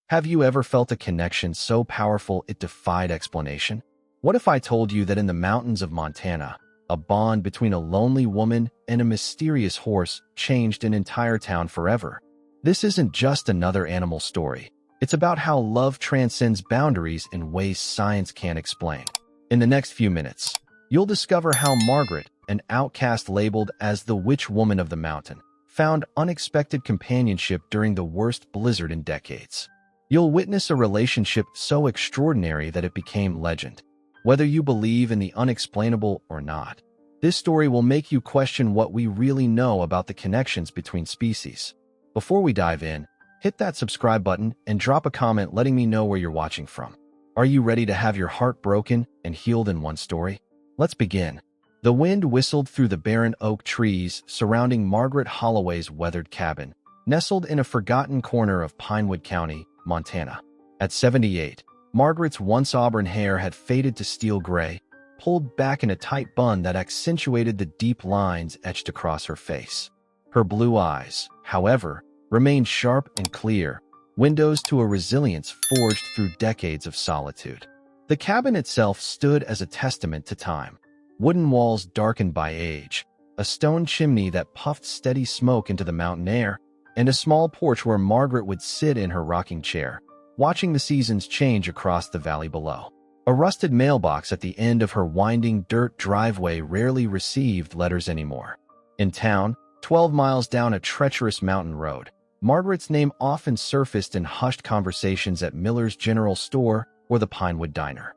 Have you ever felt a connection so powerful it defied explanation? What if I told you that in the mountains of Montana, a bond between a lonely woman and a mysterious horse changed an entire town forever? This isn't just another animal story. It's about how love transcends boundaries in ways science can't explain. In the next few minutes, you'll discover how Margaret, an outcast labeled as the Witch Woman of the Mountain, found unexpected companionship during the worst blizzard in decades. You'll witness a relationship so extraordinary that it became legend. Whether you believe in the unexplainable or not, this story will make you question what we really know about the connections between species. Before we dive in, hit that subscribe button and drop a comment letting me know where you're watching from. Are you ready to have your heart broken and healed in one story? Let's begin. The wind whistled through the barren oak trees surrounding Margaret Holloway's weathered cabin, nestled in a forgotten corner of Pinewood County, Montana. At 78, Margaret's once auburn hair had faded to steel gray, pulled back in a tight bun that accentuated the deep lines etched across her face. Her blue eyes, however, remained sharp and clear, windows to a resilience forged through decades of solitude. The cabin itself stood as a testament to time. Wooden walls darkened by age, a stone chimney that puffed steady smoke into the mountain air, and a small porch where Margaret would sit in her rocking chair, watching the seasons change across the valley below. A rusted mailbox at the end of her winding dirt driveway rarely received letters anymore. In town, 12 miles down a treacherous mountain road, Margaret's name often surfaced in hushed conversations at Miller's General Store or the Pinewood Diner.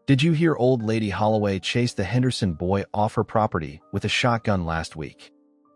Did you hear old lady Holloway chase the Henderson boy off her property with a shotgun last week?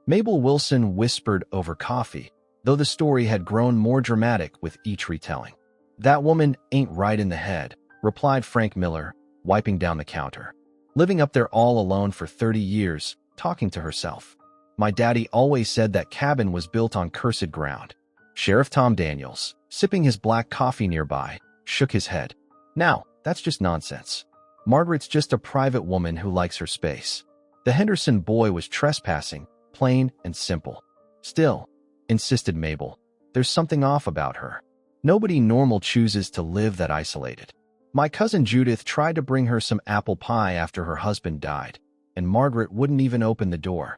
Mabel Wilson whispered over coffee, though the story had grown more dramatic with each retelling. That woman ain't right in the head, replied Frank Miller, wiping down the counter. Living up there all alone for 30 years, talking to herself. My daddy always said that cabin was built on cursed ground. Sheriff Tom Daniels, sipping his black coffee nearby, shook his head. Now, that's just nonsense. Margaret's just a private woman who likes her space. The Henderson boy was trespassing, plain and simple. Still, insisted Mabel, there's something off about her. Nobody normal chooses to live that isolated. My cousin Judith tried to bring her some apple pie after her husband died, and Margaret wouldn't even open the door.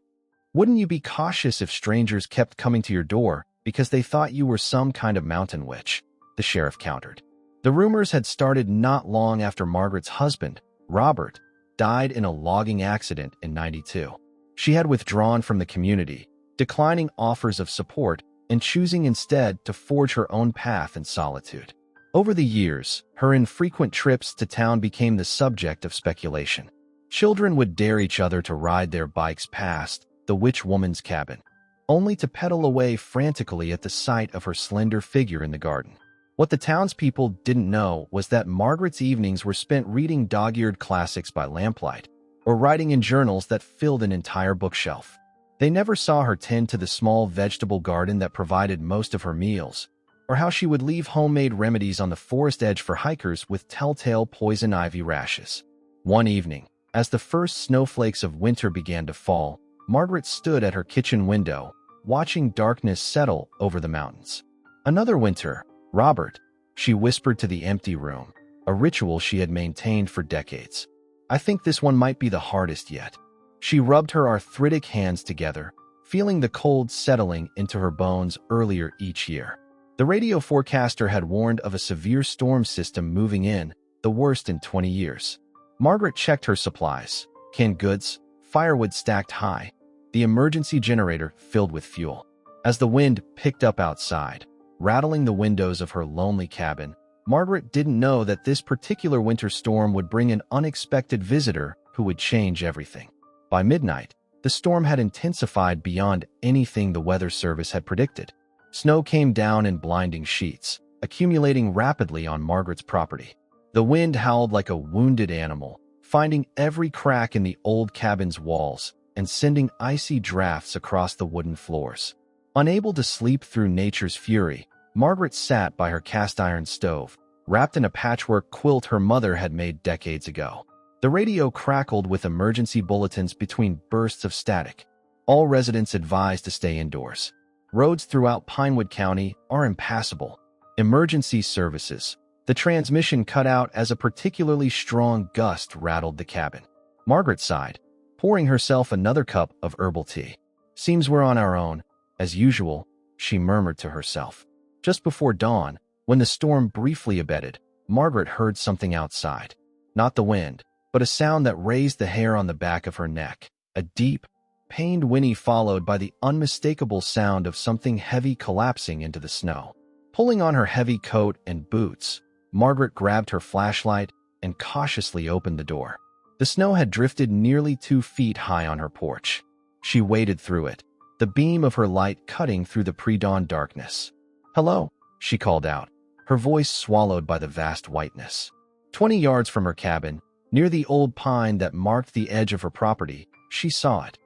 Wouldn't you be cautious if strangers kept coming to your door because they thought you were some kind of mountain witch? The sheriff countered. The rumors had started not long after Margaret's husband, Robert, died in a logging accident in '92. She had withdrawn from the community, declining offers of support and choosing instead to forge her own path in solitude. Over the years, her infrequent trips to town became the subject of speculation. Children would dare each other to ride their bikes past the witch woman's cabin, only to pedal away frantically at the sight of her slender figure in the garden. What the townspeople didn't know was that Margaret's evenings were spent reading dog-eared classics by lamplight, or writing in journals that filled an entire bookshelf. They never saw her tend to the small vegetable garden that provided most of her meals, or how she would leave homemade remedies on the forest edge for hikers with telltale poison ivy rashes. One evening, as the first snowflakes of winter began to fall, Margaret stood at her kitchen window, watching darkness settle over the mountains. Another winter, Robert, she whispered to the empty room, a ritual she had maintained for decades. I think this one might be the hardest yet. She rubbed her arthritic hands together, feeling the cold settling into her bones earlier each year. The radio forecaster had warned of a severe storm system moving in, the worst in 20 years. Margaret checked her supplies, canned goods, firewood stacked high, the emergency generator filled with fuel. As the wind picked up outside, rattling the windows of her lonely cabin, Margaret didn't know that this particular winter storm would bring an unexpected visitor who would change everything. By midnight, the storm had intensified beyond anything the weather service had predicted. Snow came down in blinding sheets, accumulating rapidly on Margaret's property. The wind howled like a wounded animal, finding every crack in the old cabin's walls and sending icy drafts across the wooden floors. Unable to sleep through nature's fury, Margaret sat by her cast-iron stove, wrapped in a patchwork quilt her mother had made decades ago. The radio crackled with emergency bulletins between bursts of static. All residents advised to stay indoors. Roads throughout Pinewood County are impassable. Emergency services. The transmission cut out as a particularly strong gust rattled the cabin. Margaret sighed, pouring herself another cup of herbal tea. Seems we're on our own, as usual, she murmured to herself. Just before dawn, when the storm briefly abated, Margaret heard something outside. Not the wind, but a sound that raised the hair on the back of her neck. A deep, pained whinny followed by the unmistakable sound of something heavy collapsing into the snow. Pulling on her heavy coat and boots, Margaret grabbed her flashlight and cautiously opened the door. The snow had drifted nearly 2 feet high on her porch. She waded through it, the beam of her light cutting through the pre-dawn darkness. "Hello," she called out, her voice swallowed by the vast whiteness. 20 yards from her cabin, near the old pine that marked the edge of her property, she saw it.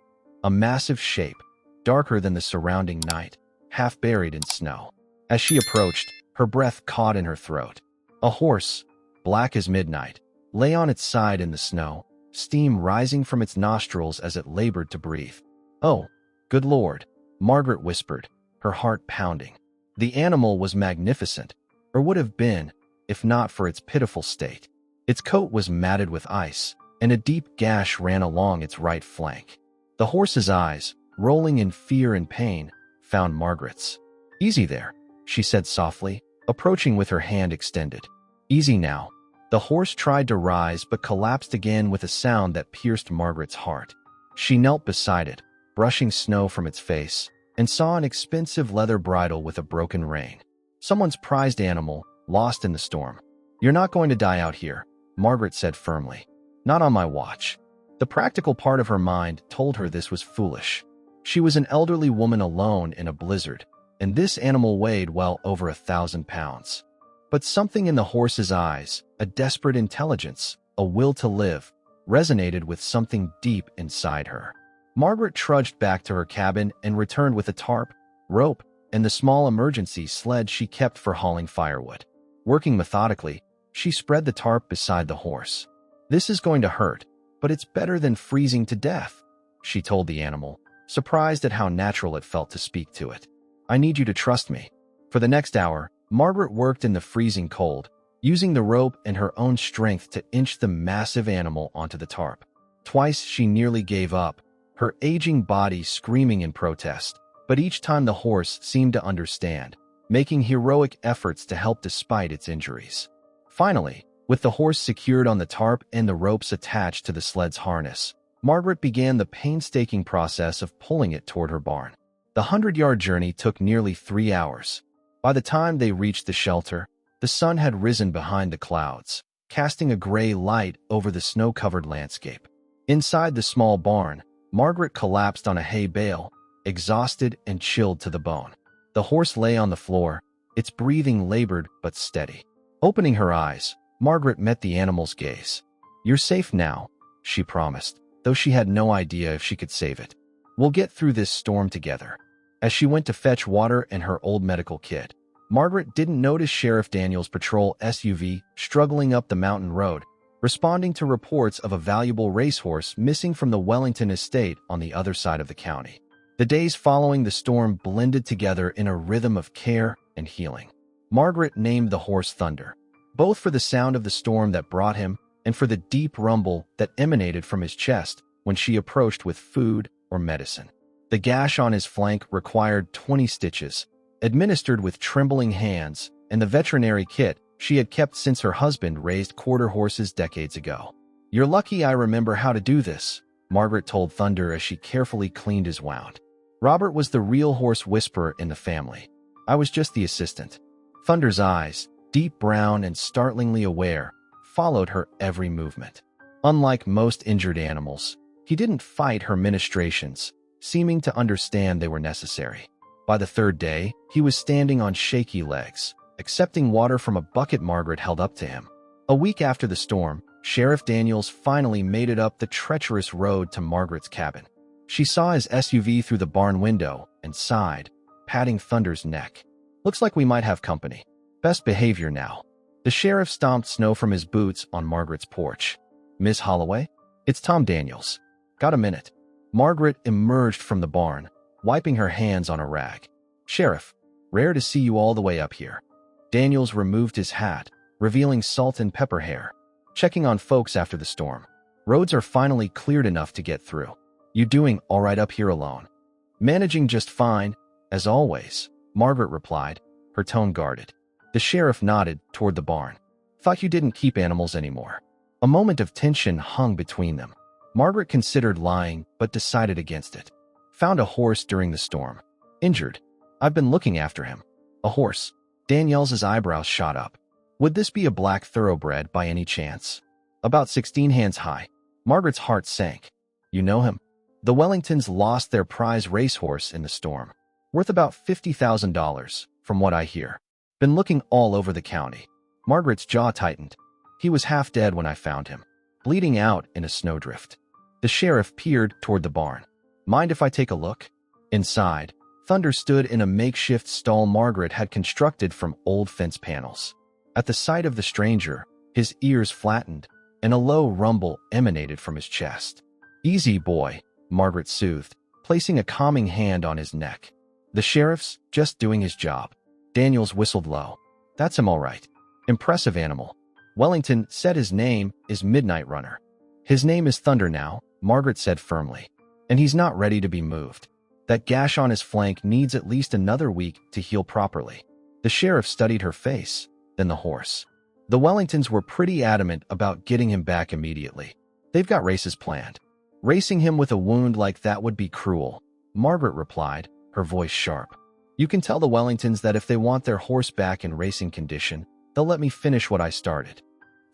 A massive shape, darker than the surrounding night, half buried in snow. As she approached, her breath caught in her throat. A horse, black as midnight, lay on its side in the snow, steam rising from its nostrils as it labored to breathe. "Oh, good Lord," Margaret whispered, her heart pounding. The animal was magnificent, or would have been, if not for its pitiful state. Its coat was matted with ice, and a deep gash ran along its right flank. The horse's eyes, rolling in fear and pain, found Margaret's. "Easy there," she said softly, approaching with her hand extended. "Easy now." The horse tried to rise but collapsed again with a sound that pierced Margaret's heart. She knelt beside it, brushing snow from its face, and saw an expensive leather bridle with a broken rein. Someone's prized animal, lost in the storm. "You're not going to die out here," Margaret said firmly. "Not on my watch." The practical part of her mind told her this was foolish. She was an elderly woman alone in a blizzard, and this animal weighed well over 1,000 pounds. But something in the horse's eyes, a desperate intelligence, a will to live, resonated with something deep inside her. Margaret trudged back to her cabin and returned with a tarp, rope, and the small emergency sled she kept for hauling firewood. Working methodically, she spread the tarp beside the horse. "This is going to hurt, but it's better than freezing to death," she told the animal, surprised at how natural it felt to speak to it. "I need you to trust me." For the next hour, Margaret worked in the freezing cold, using the rope and her own strength to inch the massive animal onto the tarp. Twice she nearly gave up, her aging body screaming in protest, but each time the horse seemed to understand, making heroic efforts to help despite its injuries. Finally, with the horse secured on the tarp and the ropes attached to the sled's harness, Margaret began the painstaking process of pulling it toward her barn. The 100-yard journey took nearly 3 hours. By the time they reached the shelter, the sun had risen behind the clouds, casting a gray light over the snow-covered landscape. Inside the small barn, Margaret collapsed on a hay bale, exhausted and chilled to the bone. The horse lay on the floor, its breathing labored but steady. Opening her eyes, Margaret met the animal's gaze. "You're safe now," she promised, though she had no idea if she could save it. "We'll get through this storm together." As she went to fetch water and her old medical kit, Margaret didn't notice Sheriff Daniels' patrol SUV struggling up the mountain road, responding to reports of a valuable racehorse missing from the Wellington estate on the other side of the county. The days following the storm blended together in a rhythm of care and healing. Margaret named the horse Thunder, both for the sound of the storm that brought him and for the deep rumble that emanated from his chest when she approached with food or medicine. The gash on his flank required 20 stitches, administered with trembling hands, and the veterinary kit she had kept since her husband raised quarter horses decades ago. "You're lucky I remember how to do this," Margaret told Thunder as she carefully cleaned his wound. Robert was the real horse whisperer in the family. I was just the assistant. Thunder's eyes, deep brown and startlingly aware, followed her every movement. Unlike most injured animals, he didn't fight her ministrations, seeming to understand they were necessary. By the third day, he was standing on shaky legs, accepting water from a bucket Margaret held up to him. A week after the storm, Sheriff Daniels finally made it up the treacherous road to Margaret's cabin. She saw his SUV through the barn window and sighed, patting Thunder's neck. "Looks like we might have company. Best behavior now." The sheriff stomped snow from his boots on Margaret's porch. "Miss Holloway? It's Tom Daniels. Got a minute?" Margaret emerged from the barn, wiping her hands on a rag. "Sheriff, rare to see you all the way up here." Daniels removed his hat, revealing salt and pepper hair, checking on folks after the storm. Roads are finally cleared enough to get through. You doing all right up here alone? Managing just fine, as always, Margaret replied, her tone guarded. The sheriff nodded toward the barn. Thought you didn't keep animals anymore. A moment of tension hung between them. Margaret considered lying, but decided against it. Found a horse during the storm. Injured. I've been looking after him. A horse. Danielle's eyebrows shot up. Would this be a black thoroughbred by any chance? About 16 hands high. Margaret's heart sank. You know him? The Wellingtons lost their prize racehorse in the storm. Worth about $50,000, from what I hear. Been looking all over the county. Margaret's jaw tightened. He was half dead when I found him, bleeding out in a snowdrift. The sheriff peered toward the barn. Mind if I take a look? Inside, Thunder stood in a makeshift stall Margaret had constructed from old fence panels. At the sight of the stranger, his ears flattened, and a low rumble emanated from his chest. Easy, boy, Margaret soothed, placing a calming hand on his neck. The sheriff's just doing his job. Daniels whistled low. That's him all right. Impressive animal. Wellington said his name is Midnight Runner. His name is Thunder now, Margaret said firmly. And he's not ready to be moved. That gash on his flank needs at least another week to heal properly. The sheriff studied her face, then the horse. The Wellingtons were pretty adamant about getting him back immediately. They've got races planned. Racing him with a wound like that would be cruel, Margaret replied, her voice sharp. You can tell the Wellingtons that if they want their horse back in racing condition, they'll let me finish what I started.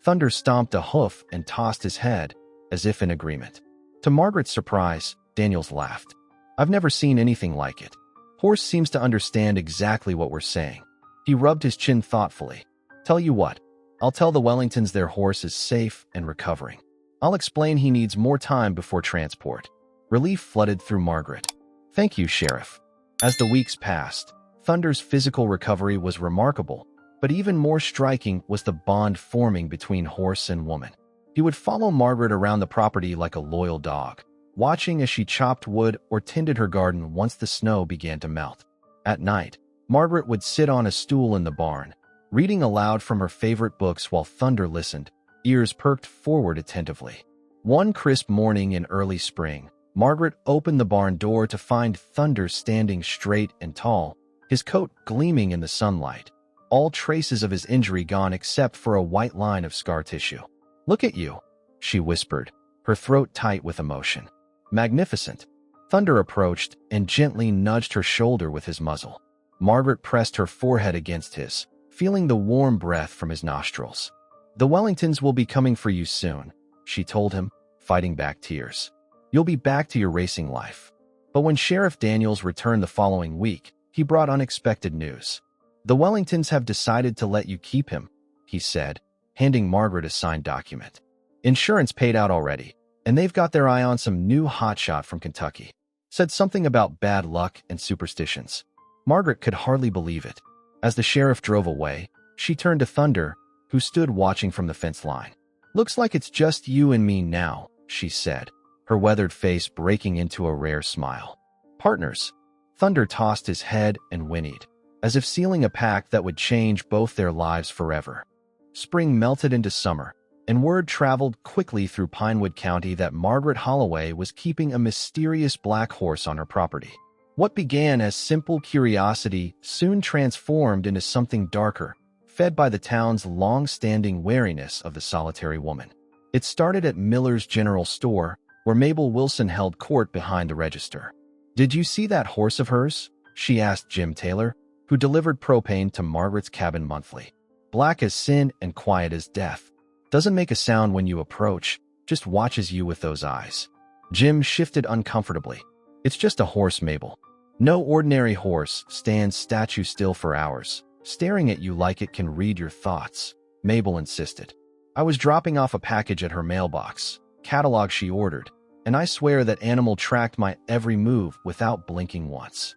Thunder stomped a hoof and tossed his head, as if in agreement. To Margaret's surprise, Daniels laughed. I've never seen anything like it. Horse seems to understand exactly what we're saying. He rubbed his chin thoughtfully. Tell you what, I'll tell the Wellingtons their horse is safe and recovering. I'll explain he needs more time before transport. Relief flooded through Margaret. Thank you, Sheriff. As the weeks passed, Thunder's physical recovery was remarkable, but even more striking was the bond forming between horse and woman. He would follow Margaret around the property like a loyal dog, watching as she chopped wood or tended her garden once the snow began to melt. At night, Margaret would sit on a stool in the barn, reading aloud from her favorite books while Thunder listened, ears perked forward attentively. One crisp morning in early spring, Margaret opened the barn door to find Thunder standing straight and tall, his coat gleaming in the sunlight, all traces of his injury gone except for a white line of scar tissue. Look at you, she whispered, her throat tight with emotion. Magnificent. Thunder approached and gently nudged her shoulder with his muzzle. Margaret pressed her forehead against his, feeling the warm breath from his nostrils. The Wellingtons will be coming for you soon, she told him, fighting back tears. You'll be back to your racing life. But when Sheriff Daniels returned the following week, he brought unexpected news. The Wellingtons have decided to let you keep him, he said, handing Margaret a signed document. Insurance paid out already, and they've got their eye on some new hotshot from Kentucky. Said something about bad luck and superstitions. Margaret could hardly believe it. As the sheriff drove away, she turned to Thunder, who stood watching from the fence line. Looks like it's just you and me now, she said, her weathered face breaking into a rare smile. Partners. Thunder tossed his head and whinnied, as if sealing a pact that would change both their lives forever. Spring melted into summer, and word traveled quickly through Pinewood County that Margaret Holloway was keeping a mysterious black horse on her property. What began as simple curiosity soon transformed into something darker, fed by the town's long-standing wariness of the solitary woman. It started at Miller's General Store, where Mabel Wilson held court behind the register. Did you see that horse of hers? She asked Jim Taylor, who delivered propane to Margaret's cabin monthly. Black as sin and quiet as death. Doesn't make a sound when you approach, just watches you with those eyes. Jim shifted uncomfortably. It's just a horse, Mabel. No ordinary horse stands statue still for hours, staring at you like it can read your thoughts, Mabel insisted. I was dropping off a package at her mailbox, catalog she ordered, and I swear that animal tracked my every move without blinking once.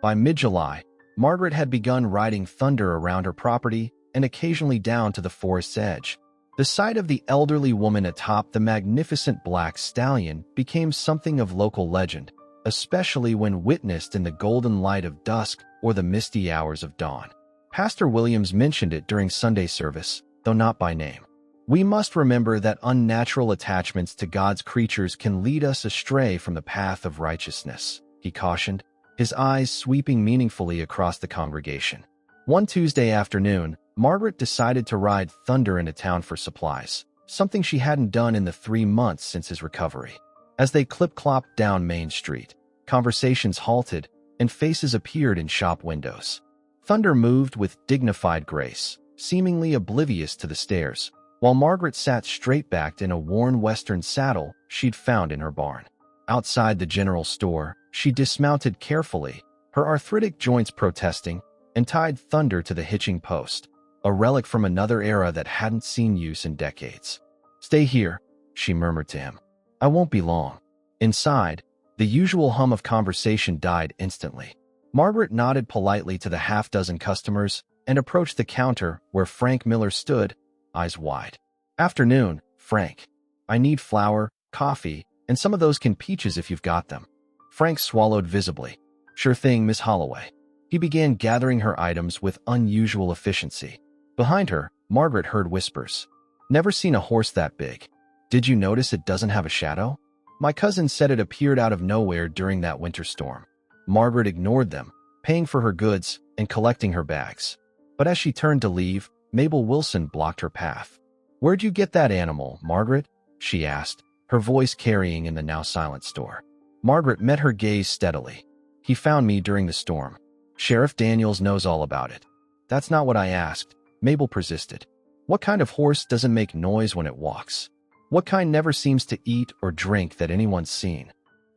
By mid-July, Margaret had begun riding Thunder around her property and occasionally down to the forest's edge. The sight of the elderly woman atop the magnificent black stallion became something of local legend, especially when witnessed in the golden light of dusk or the misty hours of dawn. Pastor Williams mentioned it during Sunday service, though not by name. We must remember that unnatural attachments to God's creatures can lead us astray from the path of righteousness, he cautioned, his eyes sweeping meaningfully across the congregation. One Tuesday afternoon, Margaret decided to ride Thunder into town for supplies, something she hadn't done in the 3 months since his recovery. As they clip-clopped down Main Street, conversations halted and faces appeared in shop windows. Thunder moved with dignified grace, seemingly oblivious to the stares, while Margaret sat straight-backed in a worn Western saddle she'd found in her barn. Outside the general store, she dismounted carefully, her arthritic joints protesting, and tied Thunder to the hitching post, a relic from another era that hadn't seen use in decades. "Stay here," she murmured to him. "I won't be long." Inside, the usual hum of conversation died instantly. Margaret nodded politely to the half-dozen customers and approached the counter where Frank Miller stood, eyes wide. "Afternoon, Frank. I need flour, coffee, and some of those canned peaches if you've got them." Frank swallowed visibly. "Sure thing, Miss Holloway." He began gathering her items with unusual efficiency. Behind her, Margaret heard whispers. "Never seen a horse that big. Did you notice it doesn't have a shadow? My cousin said it appeared out of nowhere during that winter storm." Margaret ignored them, paying for her goods and collecting her bags. But as she turned to leave, Mabel Wilson blocked her path. "Where'd you get that animal, Margaret?" she asked, her voice carrying in the now silent store. Margaret met her gaze steadily. "He found me during the storm. Sheriff Daniels knows all about it." "That's not what I asked," Mabel persisted. "What kind of horse doesn't make noise when it walks? What kind never seems to eat or drink that anyone's seen?"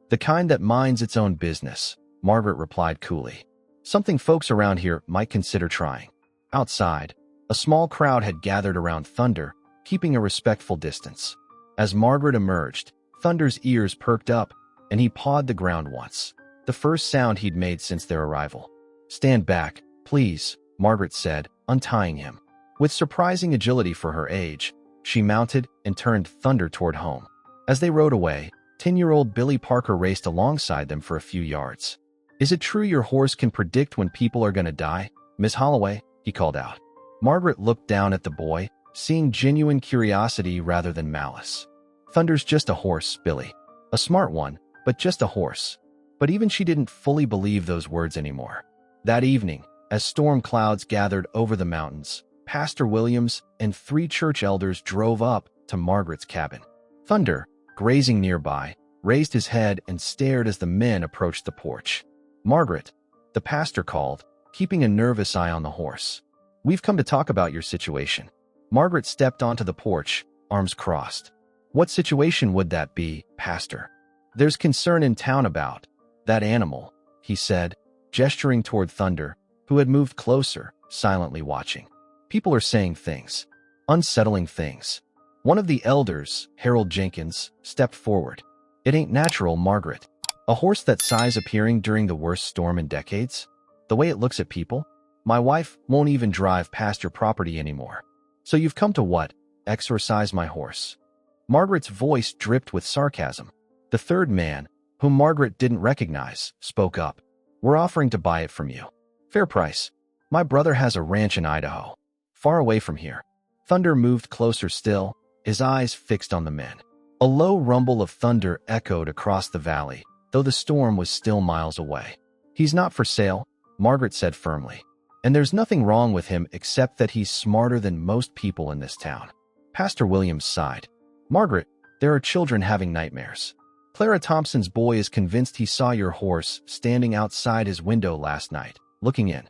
"The kind that minds its own business," Margaret replied coolly. "Something folks around here might consider trying." Outside, a small crowd had gathered around Thunder, keeping a respectful distance. As Margaret emerged, Thunder's ears perked up, and he pawed the ground once, the first sound he'd made since their arrival. "Stand back, please," Margaret said, untying him. With surprising agility for her age, she mounted and turned Thunder toward home. As they rode away, 10-year-old Billy Parker raced alongside them for a few yards. "Is it true your horse can predict when people are going to die, Miss Holloway?" he called out. Margaret looked down at the boy, seeing genuine curiosity rather than malice. "Thunder's just a horse, Billy. A smart one, but just a horse." But even she didn't fully believe those words anymore. That evening, as storm clouds gathered over the mountains, Pastor Williams and 3 church elders drove up to Margaret's cabin. Thunder, grazing nearby, raised his head and stared as the men approached the porch. "Margaret," the pastor called, keeping a nervous eye on the horse. "We've come to talk about your situation." Margaret stepped onto the porch, arms crossed. "What situation would that be, Pastor?" "There's concern in town about that animal," he said, gesturing toward Thunder, who had moved closer, silently watching. "People are saying things, unsettling things." One of the elders, Harold Jenkins, stepped forward. "It ain't natural, Margaret. A horse that size appearing during the worst storm in decades? The way it looks at people? My wife won't even drive past your property anymore. So you've come to what? Exorcise my horse?" Margaret's voice dripped with sarcasm. The third man, whom Margaret didn't recognize, spoke up. "We're offering to buy it from you. Fair price. My brother has a ranch in Idaho, far away from here." Thunder moved closer still, his eyes fixed on the men. A low rumble of thunder echoed across the valley, though the storm was still miles away. "He's not for sale," Margaret said firmly. "And there's nothing wrong with him except that he's smarter than most people in this town." Pastor Williams sighed. "Margaret, there are children having nightmares. Clara Thompson's boy is convinced he saw your horse standing outside his window last night, looking in.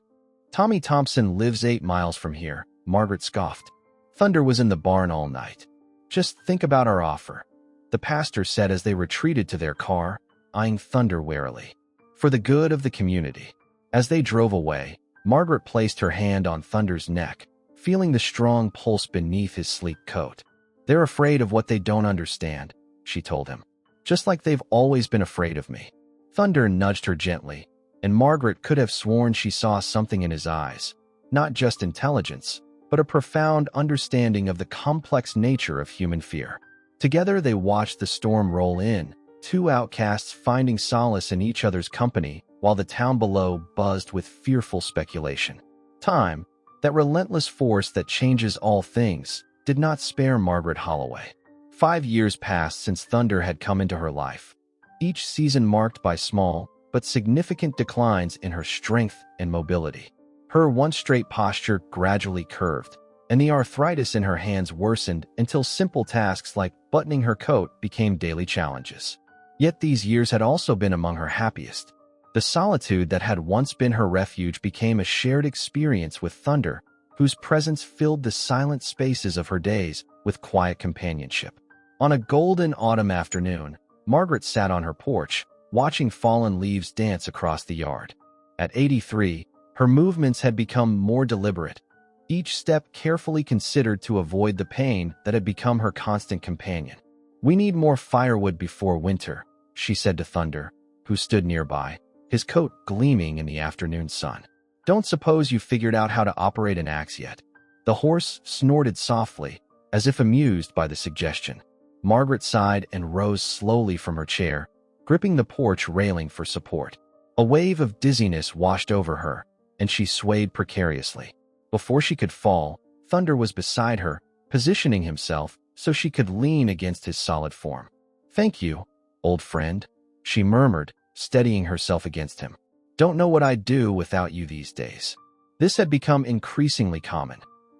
Tommy Thompson lives 8 miles from here," Margaret scoffed. "Thunder was in the barn all night. Just think about our offer," the pastor said as they retreated to their car, eyeing Thunder warily. "For the good of the community." As they drove away, Margaret placed her hand on Thunder's neck, feeling the strong pulse beneath his sleek coat. "They're afraid of what they don't understand," she told him. "Just like they've always been afraid of me." Thunder nudged her gently, and Margaret could have sworn she saw something in his eyes, not just intelligence, but a profound understanding of the complex nature of human fear. Together they watched the storm roll in, 2 outcasts finding solace in each other's company while the town below buzzed with fearful speculation. Time, That relentless force that changes all things did not spare Margaret Holloway. 5 years passed since Thunder had come into her life, each season marked by small but significant declines in her strength and mobility. Her once straight posture gradually curved, and the arthritis in her hands worsened until simple tasks like buttoning her coat became daily challenges. Yet these years had also been among her happiest. The solitude that had once been her refuge became a shared experience with Thunder, whose presence filled the silent spaces of her days with quiet companionship. On a golden autumn afternoon, Margaret sat on her porch, watching fallen leaves dance across the yard. At 83, her movements had become more deliberate, each step carefully considered to avoid the pain that had become her constant companion. "We need more firewood before winter," she said to Thunder, who stood nearby, his coat gleaming in the afternoon sun. "Don't suppose you've figured out how to operate an axe yet?" The horse snorted softly, as if amused by the suggestion. Margaret sighed and rose slowly from her chair, gripping the porch railing for support. A wave of dizziness washed over her, and she swayed precariously. Before she could fall, Thunder was beside her, positioning himself so she could lean against his solid form. "Thank you, old friend," she murmured, steadying herself against him. "Don't know what I'd do without you these days." This had become increasingly common.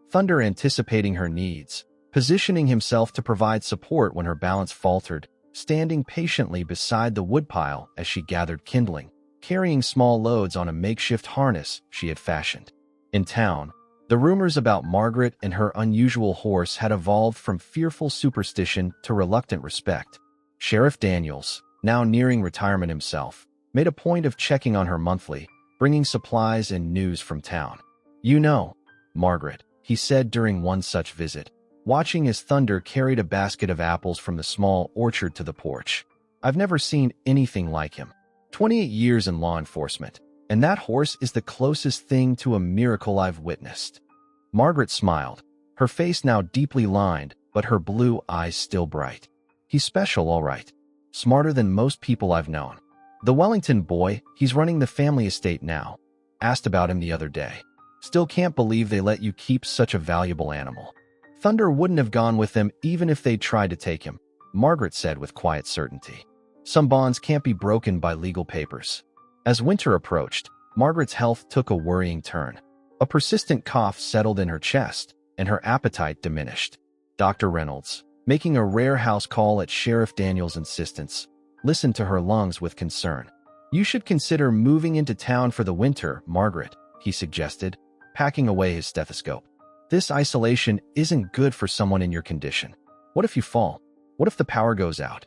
Thunder anticipating her needs, positioning himself to provide support when her balance faltered, standing patiently beside the woodpile as she gathered kindling, carrying small loads on a makeshift harness she had fashioned. In town, the rumors about Margaret and her unusual horse had evolved from fearful superstition to reluctant respect. Sheriff Daniels, now nearing retirement himself, made a point of checking on her monthly, bringing supplies and news from town. "You know, Margaret," he said during one such visit, watching as Thunder carried a basket of apples from the small orchard to the porch. "I've never seen anything like him. 28 years in law enforcement, and that horse is the closest thing to a miracle I've witnessed." Margaret smiled, her face now deeply lined, but her blue eyes still bright. "He's special, all right. Smarter than most people I've known. The Wellington boy, he's running the family estate now. Asked about him the other day. Still can't believe they let you keep such a valuable animal." "Thunder wouldn't have gone with them even if they'd tried to take him," Margaret said with quiet certainty. "Some bonds can't be broken by legal papers." As winter approached, Margaret's health took a worrying turn. A persistent cough settled in her chest, and her appetite diminished. Dr. Reynolds, making a rare house call at Sheriff Daniels' insistence, listened to her lungs with concern. "You should consider moving into town for the winter, Margaret," he suggested, packing away his stethoscope. "This isolation isn't good for someone in your condition. What if you fall? What if the power goes out?"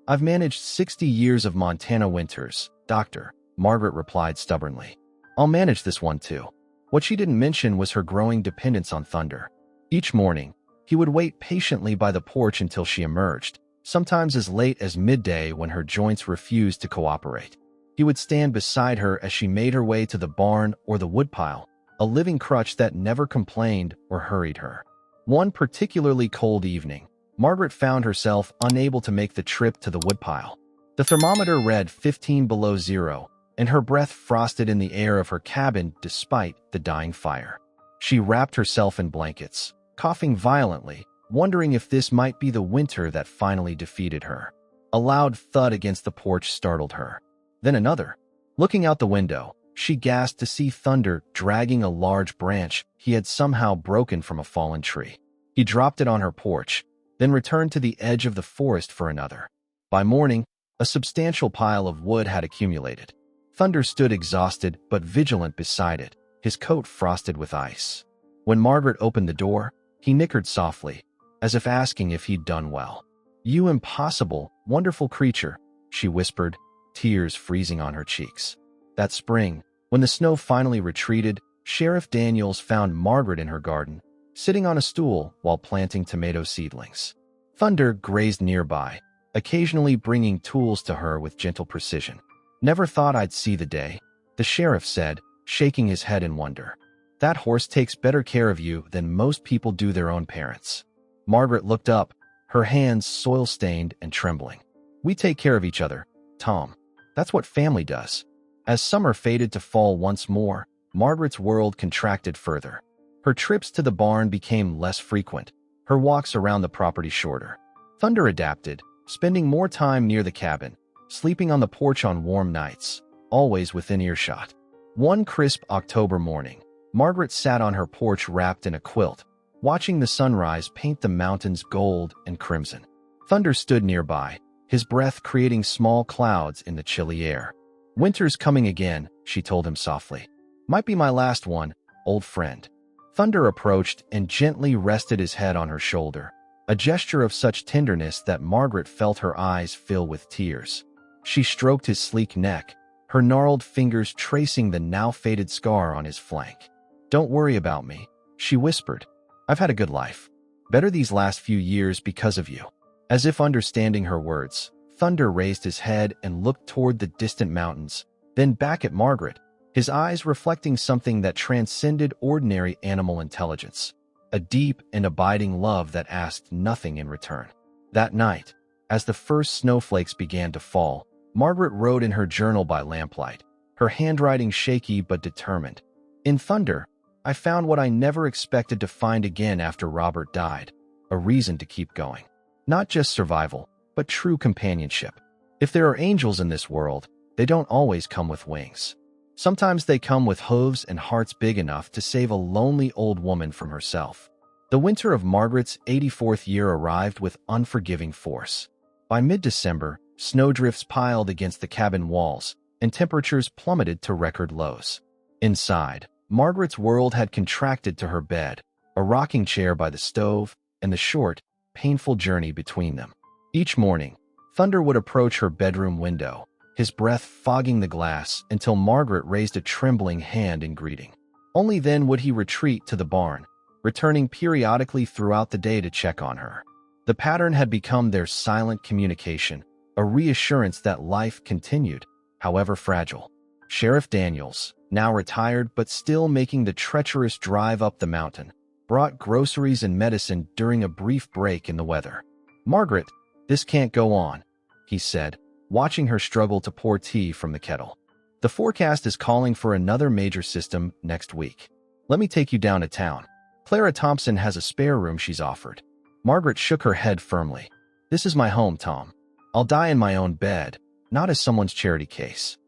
"I've managed 60 years of Montana winters, Doctor," Margaret replied stubbornly. "I'll manage this one too." What she didn't mention was her growing dependence on Thunder. Each morning, he would wait patiently by the porch until she emerged, sometimes as late as midday when her joints refused to cooperate. He would stand beside her as she made her way to the barn or the woodpile, a living crutch that never complained or hurried her. One particularly cold evening, Margaret found herself unable to make the trip to the woodpile. The thermometer read 15 below zero, and her breath frosted in the air of her cabin despite the dying fire. She wrapped herself in blankets, coughing violently, wondering if this might be the winter that finally defeated her. A loud thud against the porch startled her. Then another. Looking out the window, she gasped to see Thunder dragging a large branch he had somehow broken from a fallen tree. He dropped it on her porch, then returned to the edge of the forest for another. By morning, a substantial pile of wood had accumulated. Thunder stood exhausted but vigilant beside it, his coat frosted with ice. When Margaret opened the door, he nickered softly, as if asking if he'd done well. "You impossible, wonderful creature," she whispered, tears freezing on her cheeks. That spring, when the snow finally retreated, Sheriff Daniels found Margaret in her garden, sitting on a stool while planting tomato seedlings. Thunder grazed nearby, occasionally bringing tools to her with gentle precision. "Never thought I'd see the day," the sheriff said, shaking his head in wonder. "That horse takes better care of you than most people do their own parents." Margaret looked up, her hands soil-stained and trembling. "We take care of each other, Tom. That's what family does." As summer faded to fall once more, Margaret's world contracted further. Her trips to the barn became less frequent, her walks around the property shorter. Thunder adapted, spending more time near the cabin, sleeping on the porch on warm nights, always within earshot. One crisp October morning, Margaret sat on her porch wrapped in a quilt, watching the sunrise paint the mountains gold and crimson. Thunder stood nearby, his breath creating small clouds in the chilly air. "Winter's coming again," she told him softly. "Might be my last one, old friend." Thunder approached and gently rested his head on her shoulder, a gesture of such tenderness that Margaret felt her eyes fill with tears. She stroked his sleek neck, her gnarled fingers tracing the now-faded scar on his flank. "Don't worry about me," she whispered. "I've had a good life. Better these last few years because of you." As if understanding her words, Thunder raised his head and looked toward the distant mountains, then back at Margaret, his eyes reflecting something that transcended ordinary animal intelligence, a deep and abiding love that asked nothing in return. That night, as the first snowflakes began to fall, Margaret wrote in her journal by lamplight, her handwriting shaky but determined. "In Thunder, I found what I never expected to find again after Robert died, a reason to keep going. Not just survival, but true companionship. If there are angels in this world, they don't always come with wings. Sometimes they come with hooves and hearts big enough to save a lonely old woman from herself." The winter of Margaret's 84th year arrived with unforgiving force. By mid-December, snowdrifts piled against the cabin walls, and temperatures plummeted to record lows. Inside, Margaret's world had contracted to her bed, a rocking chair by the stove, and the short, painful journey between them. Each morning, Thunder would approach her bedroom window, his breath fogging the glass until Margaret raised a trembling hand in greeting. Only then would he retreat to the barn, returning periodically throughout the day to check on her. The pattern had become their silent communication, a reassurance that life continued, however fragile. Sheriff Daniels, now retired but still making the treacherous drive up the mountain, brought groceries and medicine during a brief break in the weather. "Margaret, this can't go on," he said, watching her struggle to pour tea from the kettle. "The forecast is calling for another major system next week. Let me take you down to town. Clara Thompson has a spare room she's offered." Margaret shook her head firmly. "This is my home, Tom. I'll die in my own bed, not as someone's charity case."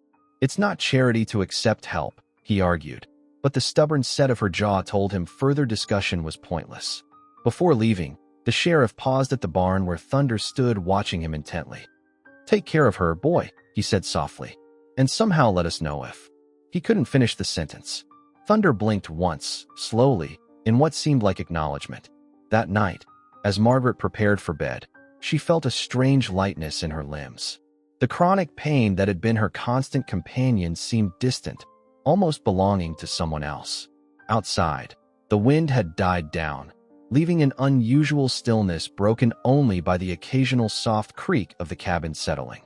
"It's not charity to accept help," he argued, but the stubborn set of her jaw told him further discussion was pointless. Before leaving, the sheriff paused at the barn where Thunder stood watching him intently. "Take care of her, boy," he said softly, "and somehow let us know if—" He couldn't finish the sentence. Thunder blinked once, slowly, in what seemed like acknowledgement. That night, as Margaret prepared for bed, she felt a strange lightness in her limbs. The chronic pain that had been her constant companion seemed distant, almost belonging to someone else. Outside, the wind had died down, leaving an unusual stillness broken only by the occasional soft creak of the cabin settling.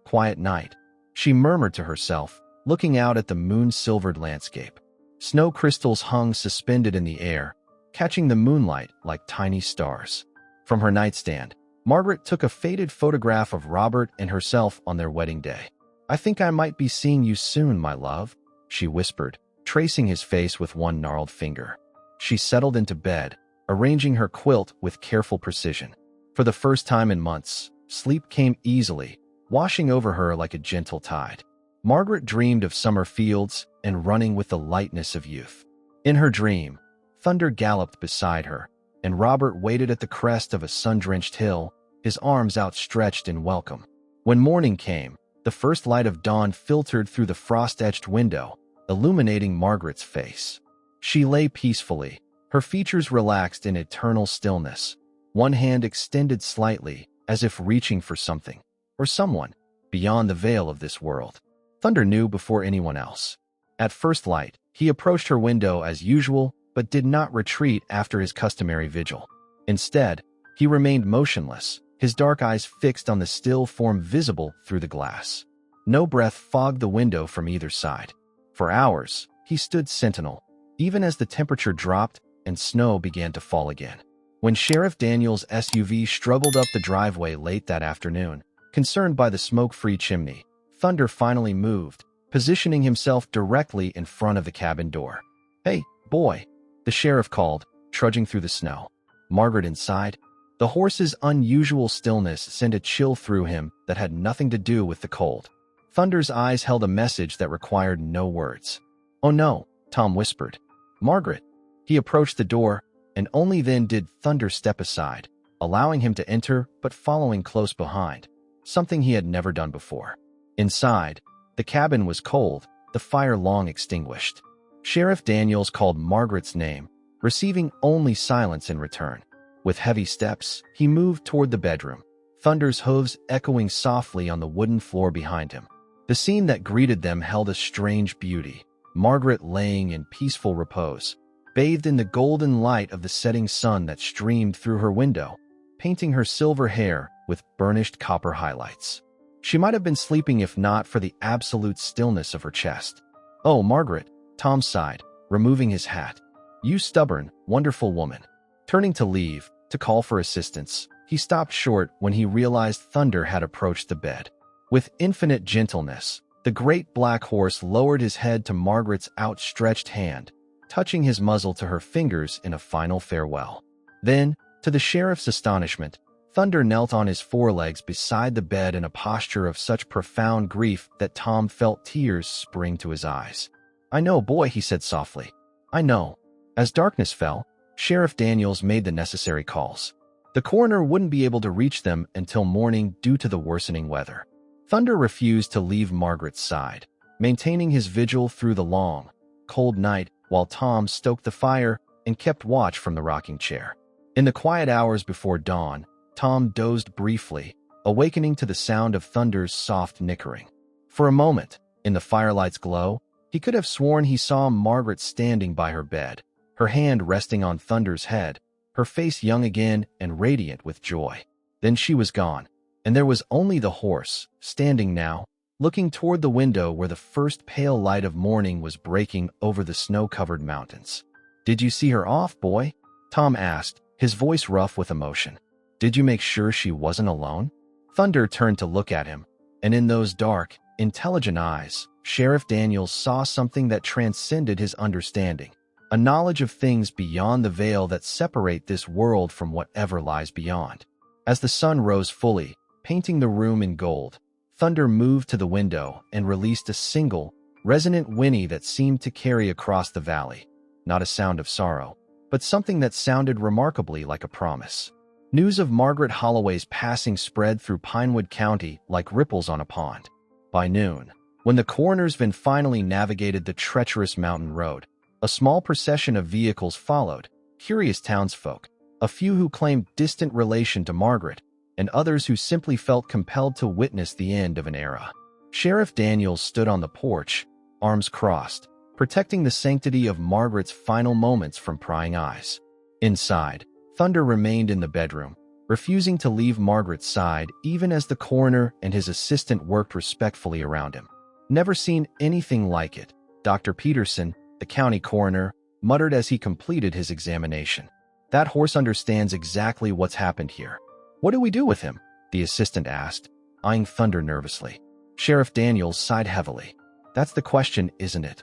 "Quiet night," she murmured to herself, looking out at the moon-silvered landscape. Snow crystals hung suspended in the air, catching the moonlight like tiny stars. From her nightstand, Margaret took a faded photograph of Robert and herself on their wedding day. "I think I might be seeing you soon, my love," she whispered, tracing his face with one gnarled finger. She settled into bed, arranging her quilt with careful precision. For the first time in months, sleep came easily, washing over her like a gentle tide. Margaret dreamed of summer fields and running with the lightness of youth. In her dream, Thunder galloped beside her, and Robert waited at the crest of a sun-drenched hill, his arms outstretched in welcome. When morning came, the first light of dawn filtered through the frost-etched window, illuminating Margaret's face. She lay peacefully, her features relaxed in eternal stillness, one hand extended slightly, as if reaching for something, or someone, beyond the veil of this world. Thunder knew before anyone else. At first light, he approached her window as usual, but did not retreat after his customary vigil. Instead, he remained motionless, his dark eyes fixed on the still form visible through the glass. No breath fogged the window from either side. For hours, he stood sentinel, even as the temperature dropped and snow began to fall again. When Sheriff Daniels' SUV struggled up the driveway late that afternoon, concerned by the smoke-free chimney, Thunder finally moved, positioning himself directly in front of the cabin door. "Hey, boy," The sheriff called, trudging through the snow. Margaret inside? The horse's unusual stillness sent a chill through him that had nothing to do with the cold. Thunder's eyes held a message that required no words. "Oh no," Tom whispered. "Margaret." He approached the door, and only then did Thunder step aside, allowing him to enter but following close behind, something he had never done before. Inside, the cabin was cold, the fire long extinguished. Sheriff Daniels called Margaret's name, receiving only silence in return. With heavy steps, he moved toward the bedroom, Thunder's hooves echoing softly on the wooden floor behind him. The scene that greeted them held a strange beauty. Margaret laying in peaceful repose, bathed in the golden light of the setting sun that streamed through her window, painting her silver hair with burnished copper highlights. She might have been sleeping if not for the absolute stillness of her chest. "Oh, Margaret," Tom sighed, removing his hat. "You stubborn, wonderful woman." Turning to leave, to call for assistance, he stopped short when he realized Thunder had approached the bed. With infinite gentleness, the great black horse lowered his head to Margaret's outstretched hand, touching his muzzle to her fingers in a final farewell. Then, to the sheriff's astonishment, Thunder knelt on his forelegs beside the bed in a posture of such profound grief that Tom felt tears spring to his eyes. "I know, boy," he said softly. "I know." As darkness fell, Sheriff Daniels made the necessary calls. The coroner wouldn't be able to reach them until morning due to the worsening weather. Thunder refused to leave Margaret's side, maintaining his vigil through the long, cold night while Tom stoked the fire and kept watch from the rocking chair. In the quiet hours before dawn, Tom dozed briefly, awakening to the sound of Thunder's soft nickering. For a moment, in the firelight's glow, he could have sworn he saw Margaret standing by her bed, her hand resting on Thunder's head, her face young again and radiant with joy. Then she was gone, and there was only the horse, standing now, looking toward the window where the first pale light of morning was breaking over the snow-covered mountains. "Did you see her off, boy?" Tom asked, his voice rough with emotion. "Did you make sure she wasn't alone?" Thunder turned to look at him, and in those dark, intelligent eyes, Sheriff Daniels saw something that transcended his understanding, a knowledge of things beyond the veil that separate this world from whatever lies beyond. As the sun rose fully, painting the room in gold, Thunder moved to the window and released a single, resonant whinny that seemed to carry across the valley. Not a sound of sorrow, but something that sounded remarkably like a promise. News of Margaret Holloway's passing spread through Pinewood County like ripples on a pond. By noon, when the coroner's van finally navigated the treacherous mountain road, a small procession of vehicles followed, curious townsfolk, a few who claimed distant relation to Margaret, and others who simply felt compelled to witness the end of an era. Sheriff Daniels stood on the porch, arms crossed, protecting the sanctity of Margaret's final moments from prying eyes. Inside, Thunder remained in the bedroom, refusing to leave Margaret's side even as the coroner and his assistant worked respectfully around him. "Never seen anything like it," Dr. Peterson, the county coroner, muttered as he completed his examination. "That horse understands exactly what's happened here." "What do we do with him?" the assistant asked, eyeing Thunder nervously. Sheriff Daniels sighed heavily. "That's the question, isn't it?"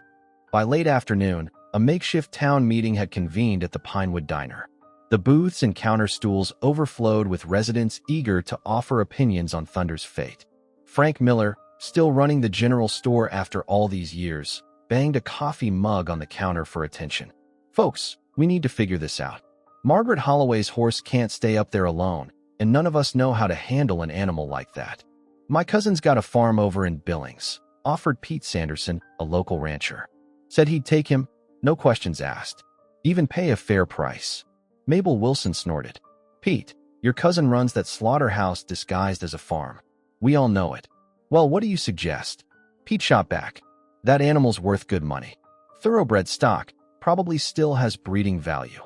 By late afternoon, a makeshift town meeting had convened at the Pinewood Diner. The booths and counter stools overflowed with residents eager to offer opinions on Thunder's fate. Frank Miller, still running the general store after all these years, banged a coffee mug on the counter for attention. "Folks, we need to figure this out. Margaret Holloway's horse can't stay up there alone, and none of us know how to handle an animal like that. My cousin's got a farm over in Billings," offered Pete Sanderson, a local rancher. "Said he'd take him, no questions asked. Even pay a fair price." Mabel Wilson snorted. "Pete, your cousin runs that slaughterhouse disguised as a farm. We all know it." "Well, what do you suggest?" Pete shot back. "That animal's worth good money. Thoroughbred stock, probably still has breeding value."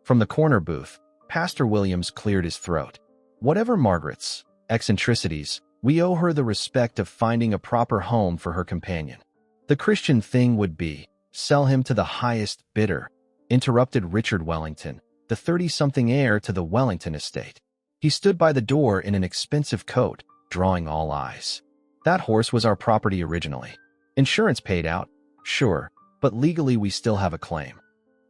From the corner booth, Pastor Williams cleared his throat. "Whatever Margaret's eccentricities, we owe her the respect of finding a proper home for her companion. The Christian thing would be, sell him to the highest bidder," interrupted Richard Wellington, the 30-something heir to the Wellington estate. He stood by the door in an expensive coat, drawing all eyes. "That horse was our property originally. Insurance paid out, sure, but legally we still have a claim."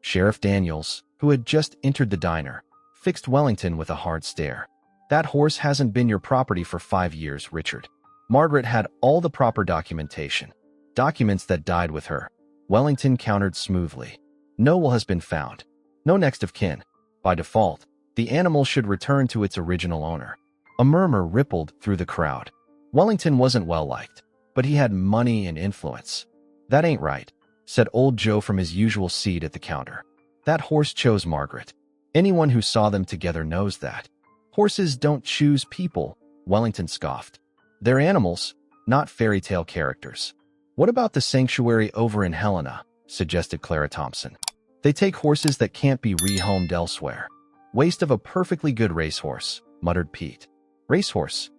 Sheriff Daniels, who had just entered the diner, fixed Wellington with a hard stare. That horse hasn't been your property for 5 years, Richard. Margaret had all the proper documentation. Documents that died with her. Wellington countered smoothly. No will has been found. No next of kin. By default, the animal should return to its original owner. A murmur rippled through the crowd. Wellington wasn't well liked, but he had money and influence. That ain't right, said old Joe from his usual seat at the counter. That horse chose Margaret. Anyone who saw them together knows that. Horses don't choose people, Wellington scoffed. They're animals, not fairy tale characters. What about the sanctuary over in Helena, suggested Clara Thompson. They take horses that can't be rehomed elsewhere. Waste of a perfectly good racehorse, muttered Pete. Racehorse?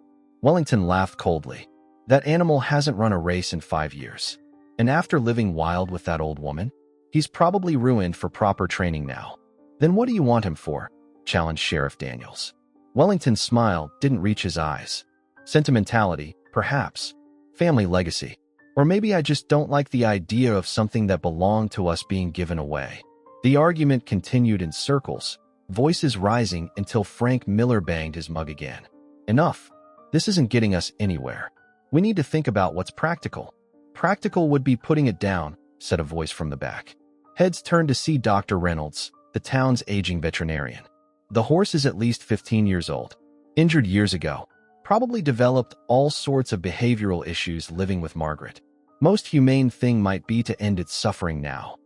Wellington laughed coldly. That animal hasn't run a race in 5 years. And after living wild with that old woman, he's probably ruined for proper training now. Then what do you want him for? Challenged Sheriff Daniels. Wellington's smile didn't reach his eyes. Sentimentality, perhaps. Family legacy. Or maybe I just don't like the idea of something that belonged to us being given away. The argument continued in circles, voices rising until Frank Miller banged his mug again. Enough. This isn't getting us anywhere. We need to think about what's practical. Practical would be putting it down, said a voice from the back. Heads turned to see Dr. Reynolds, the town's aging veterinarian. The horse is at least 15 years old. Injured years ago. Probably developed all sorts of behavioral issues living with Margaret. Most humane thing might be to end its suffering now.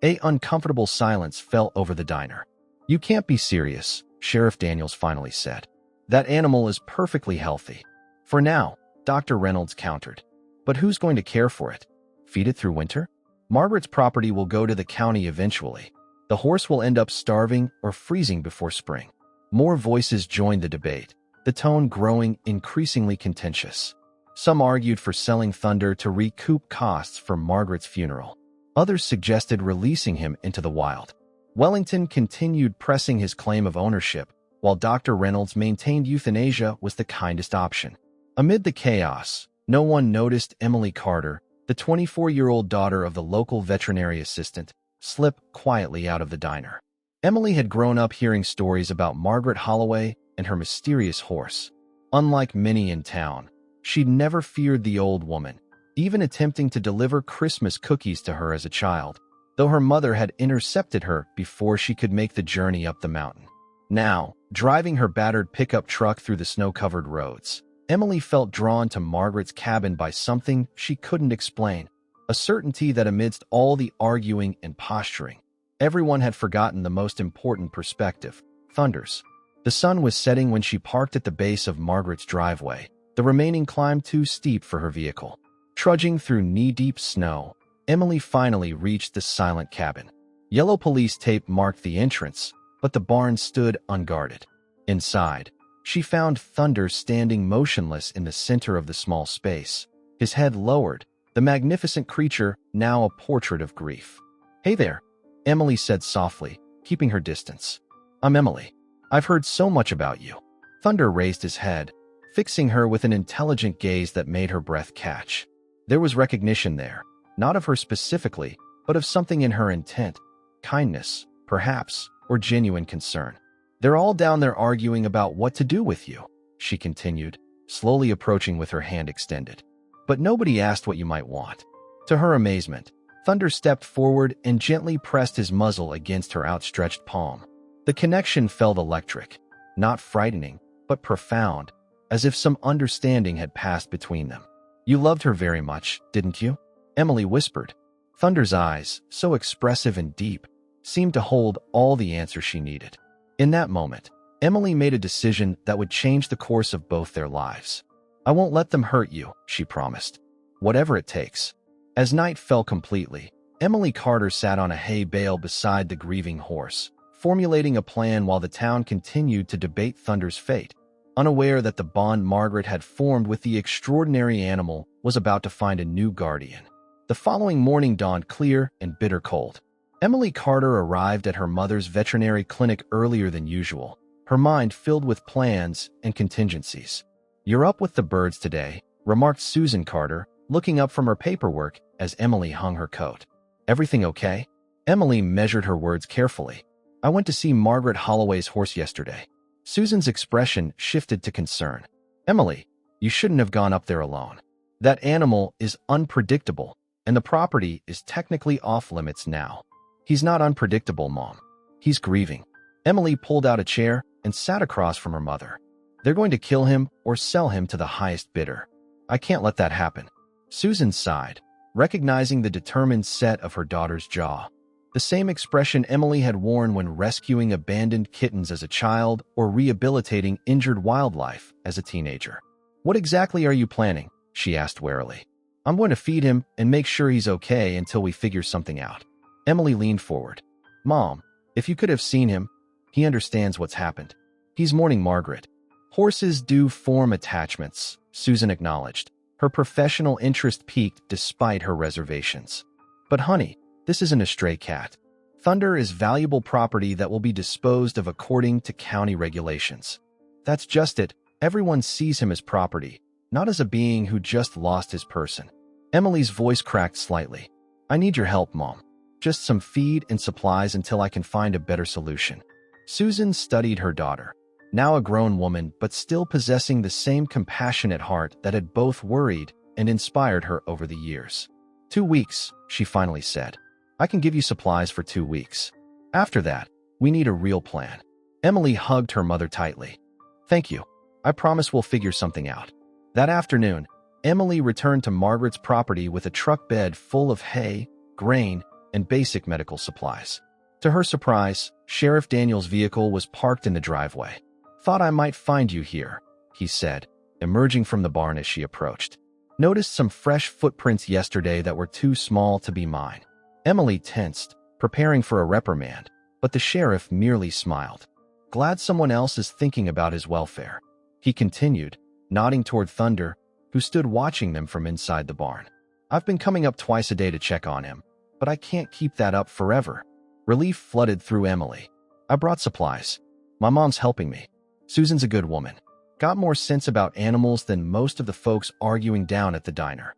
An uncomfortable silence fell over the diner. You can't be serious, Sheriff Daniels finally said. That animal is perfectly healthy. For now, Dr. Reynolds countered. But who's going to care for it? Feed it through winter? Margaret's property will go to the county eventually. The horse will end up starving or freezing before spring. More voices joined the debate, the tone growing increasingly contentious. Some argued for selling Thunder to recoup costs for Margaret's funeral. Others suggested releasing him into the wild. Wellington continued pressing his claim of ownership, while Dr. Reynolds maintained euthanasia was the kindest option. Amid the chaos, no one noticed Emily Carter, the 24-year-old daughter of the local veterinary assistant, slip quietly out of the diner. Emily had grown up hearing stories about Margaret Holloway and her mysterious horse. Unlike many in town, she'd never feared the old woman, even attempting to deliver Christmas cookies to her as a child, though her mother had intercepted her before she could make the journey up the mountain. Now, driving her battered pickup truck through the snow-covered roads, Emily felt drawn to Margaret's cabin by something she couldn't explain, a certainty that amidst all the arguing and posturing, everyone had forgotten the most important perspective, Thunder's. The sun was setting when she parked at the base of Margaret's driveway, the remaining climb too steep for her vehicle. Trudging through knee-deep snow, Emily finally reached the silent cabin. Yellow police tape marked the entrance, but the barn stood unguarded. Inside, she found Thunder standing motionless in the center of the small space, his head lowered, the magnificent creature now a portrait of grief. Hey there, Emily said softly, keeping her distance. I'm Emily. I've heard so much about you. Thunder raised his head, fixing her with an intelligent gaze that made her breath catch. There was recognition there, not of her specifically, but of something in her intent, kindness, perhaps, or genuine concern. They're all down there arguing about what to do with you, she continued, slowly approaching with her hand extended. But nobody asked what you might want. To her amazement, Thunder stepped forward and gently pressed his muzzle against her outstretched palm. The connection felt electric, not frightening, but profound, as if some understanding had passed between them. You loved her very much, didn't you? Emily whispered. Thunder's eyes, so expressive and deep, seemed to hold all the answers she needed. In that moment, Emily made a decision that would change the course of both their lives. I won't let them hurt you, she promised. Whatever it takes. As night fell completely, Emily Carter sat on a hay bale beside the grieving horse, formulating a plan while the town continued to debate Thunder's fate, unaware that the bond Margaret had formed with the extraordinary animal was about to find a new guardian. The following morning dawned clear and bitter cold. Emily Carter arrived at her mother's veterinary clinic earlier than usual, her mind filled with plans and contingencies. You're up with the birds today, remarked Susan Carter, looking up from her paperwork as Emily hung her coat. Everything okay? Emily measured her words carefully. I went to see Margaret Holloway's horse yesterday. Susan's expression shifted to concern. Emily, you shouldn't have gone up there alone. That animal is unpredictable, and the property is technically off limits now. He's not unpredictable, Mom. He's grieving. Emily pulled out a chair and sat across from her mother. They're going to kill him or sell him to the highest bidder. I can't let that happen. Susan sighed, recognizing the determined set of her daughter's jaw. The same expression Emily had worn when rescuing abandoned kittens as a child or rehabilitating injured wildlife as a teenager. What exactly are you planning? She asked warily. I'm going to feed him and make sure he's okay until we figure something out. Emily leaned forward. Mom, if you could have seen him, he understands what's happened. He's mourning Margaret. Horses do form attachments, Susan acknowledged. Her professional interest peaked despite her reservations. But honey, this isn't a stray cat. Thunder is valuable property that will be disposed of according to county regulations. That's just it. Everyone sees him as property, not as a being who just lost his person. Emily's voice cracked slightly. I need your help, Mom. Just some feed and supplies until I can find a better solution. Susan studied her daughter, now a grown woman but still possessing the same compassionate heart that had both worried and inspired her over the years. 2 weeks, she finally said. I can give you supplies for 2 weeks. After that, we need a real plan. Emily hugged her mother tightly. Thank you. I promise we'll figure something out. That afternoon, Emily returned to Margaret's property with a truck bed full of hay, grain, and basic medical supplies. To her surprise, Sheriff Daniels' vehicle was parked in the driveway. Thought I might find you here, he said, emerging from the barn as she approached. Noticed some fresh footprints yesterday that were too small to be mine. Emily tensed, preparing for a reprimand, but the sheriff merely smiled. Glad someone else is thinking about his welfare. He continued, nodding toward Thunder, who stood watching them from inside the barn. I've been coming up twice a day to check on him, but I can't keep that up forever. Relief flooded through Emily. I brought supplies. My mom's helping me. Susan's a good woman. Got more sense about animals than most of the folks arguing down at the diner.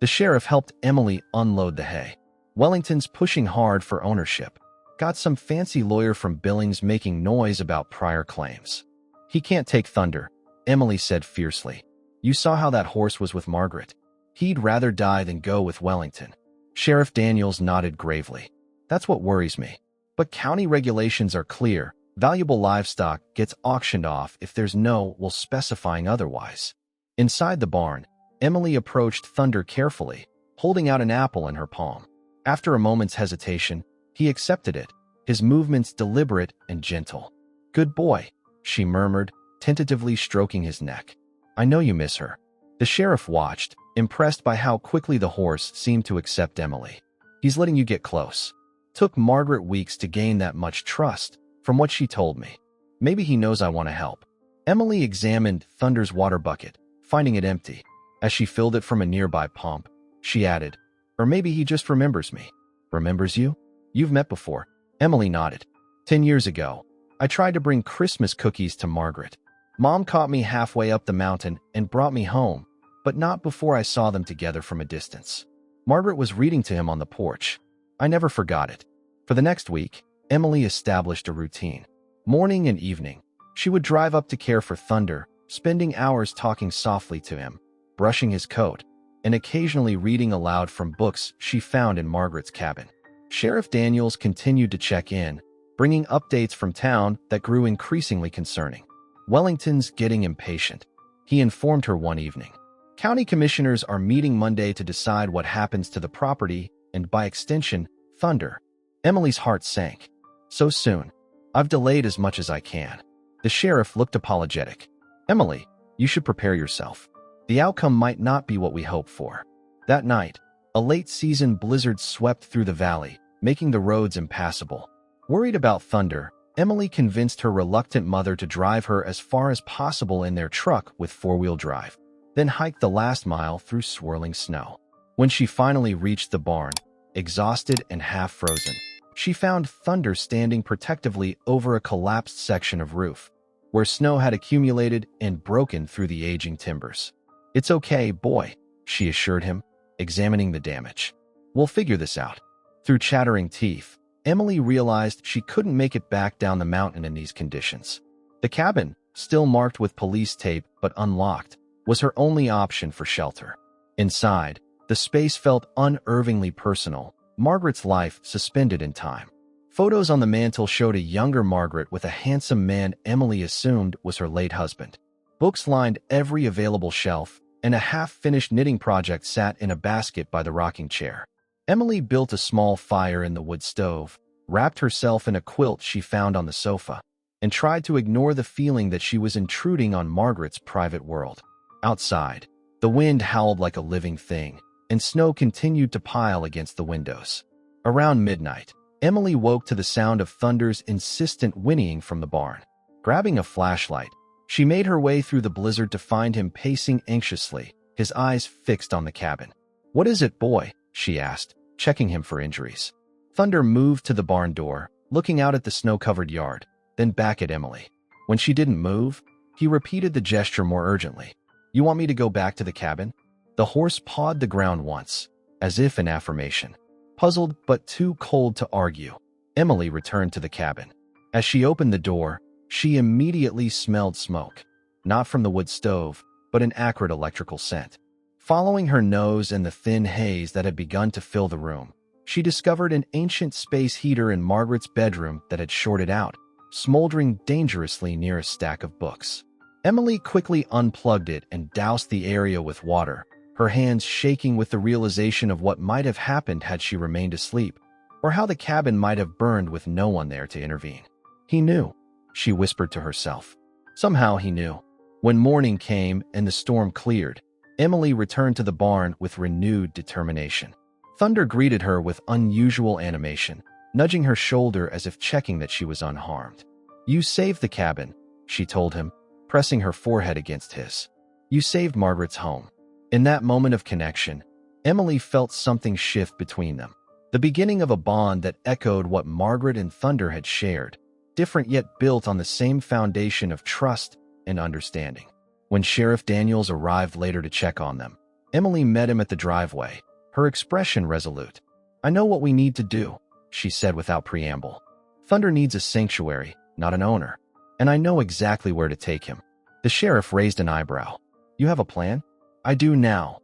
The sheriff helped Emily unload the hay. Wellington's pushing hard for ownership. Got some fancy lawyer from Billings making noise about prior claims. He can't take Thunder, Emily said fiercely. You saw how that horse was with Margaret. He'd rather die than go with Wellington. Sheriff Daniels nodded gravely. That's what worries me. But county regulations are clear. Valuable livestock gets auctioned off if there's no will specifying otherwise. Inside the barn, Emily approached Thunder carefully, holding out an apple in her palm. After a moment's hesitation, he accepted it, his movements deliberate and gentle. Good boy, she murmured, tentatively stroking his neck. I know you miss her. The sheriff watched, impressed by how quickly the horse seemed to accept Emily. He's letting you get close. Took Margaret weeks to gain that much trust, from what she told me. Maybe he knows I want to help. Emily examined Thunder's water bucket, finding it empty. As she filled it from a nearby pump, she added, or maybe he just remembers me. Remembers you? You've met before. Emily nodded. 10 years ago, I tried to bring Christmas cookies to Margaret. Mom caught me halfway up the mountain and brought me home, but not before I saw them together from a distance. Margaret was reading to him on the porch. I never forgot it. For the next week, Emily established a routine. Morning and evening, she would drive up to care for Thunder, spending hours talking softly to him, brushing his coat, and occasionally reading aloud from books she found in Margaret's cabin. Sheriff Daniels continued to check in, bringing updates from town that grew increasingly concerning. Wellington's getting impatient. He informed her one evening. County commissioners are meeting Monday to decide what happens to the property and, by extension, Thunder. Emily's heart sank. So soon. I've delayed as much as I can. The sheriff looked apologetic. Emily, you should prepare yourself. The outcome might not be what we hope for. That night, a late-season blizzard swept through the valley, making the roads impassable. Worried about Thunder, Emily convinced her reluctant mother to drive her as far as possible in their truck with four-wheel drive, then hike the last mile through swirling snow. When she finally reached the barn, exhausted and half-frozen, she found Thunder standing protectively over a collapsed section of roof, where snow had accumulated and broken through the aging timbers. It's okay, boy, she assured him, examining the damage. We'll figure this out. Through chattering teeth, Emily realized she couldn't make it back down the mountain in these conditions. The cabin, still marked with police tape but unlocked, was her only option for shelter. Inside, the space felt unnervingly personal, Margaret's life suspended in time. Photos on the mantel showed a younger Margaret with a handsome man Emily assumed was her late husband. Books lined every available shelf, and a half-finished knitting project sat in a basket by the rocking chair. Emily built a small fire in the wood stove, wrapped herself in a quilt she found on the sofa, and tried to ignore the feeling that she was intruding on Margaret's private world. Outside, the wind howled like a living thing, and snow continued to pile against the windows. Around midnight, Emily woke to the sound of Thunder's insistent whinnying from the barn. Grabbing a flashlight, she made her way through the blizzard to find him pacing anxiously, his eyes fixed on the cabin. "What is it, boy?" she asked, checking him for injuries. Thunder moved to the barn door, looking out at the snow-covered yard, then back at Emily. When she didn't move, he repeated the gesture more urgently. "You want me to go back to the cabin?" The horse pawed the ground once, as if in affirmation. Puzzled but too cold to argue, Emily returned to the cabin. As she opened the door, she immediately smelled smoke, not from the wood stove, but an acrid electrical scent. Following her nose and the thin haze that had begun to fill the room, she discovered an ancient space heater in Margaret's bedroom that had shorted out, smoldering dangerously near a stack of books. Emily quickly unplugged it and doused the area with water, her hands shaking with the realization of what might have happened had she remained asleep, or how the cabin might have burned with no one there to intervene. He knew, she whispered to herself. Somehow he knew. When morning came and the storm cleared, Emily returned to the barn with renewed determination. Thunder greeted her with unusual animation, nudging her shoulder as if checking that she was unharmed. "You saved the cabin," she told him, pressing her forehead against his. "You saved Margaret's home." In that moment of connection, Emily felt something shift between them, the beginning of a bond that echoed what Margaret and Thunder had shared, different yet built on the same foundation of trust and understanding. When Sheriff Daniels arrived later to check on them, Emily met him at the driveway, her expression resolute. "I know what we need to do," she said without preamble. "Thunder needs a sanctuary, not an owner, and I know exactly where to take him." The sheriff raised an eyebrow. "You have a plan?" "I do now,"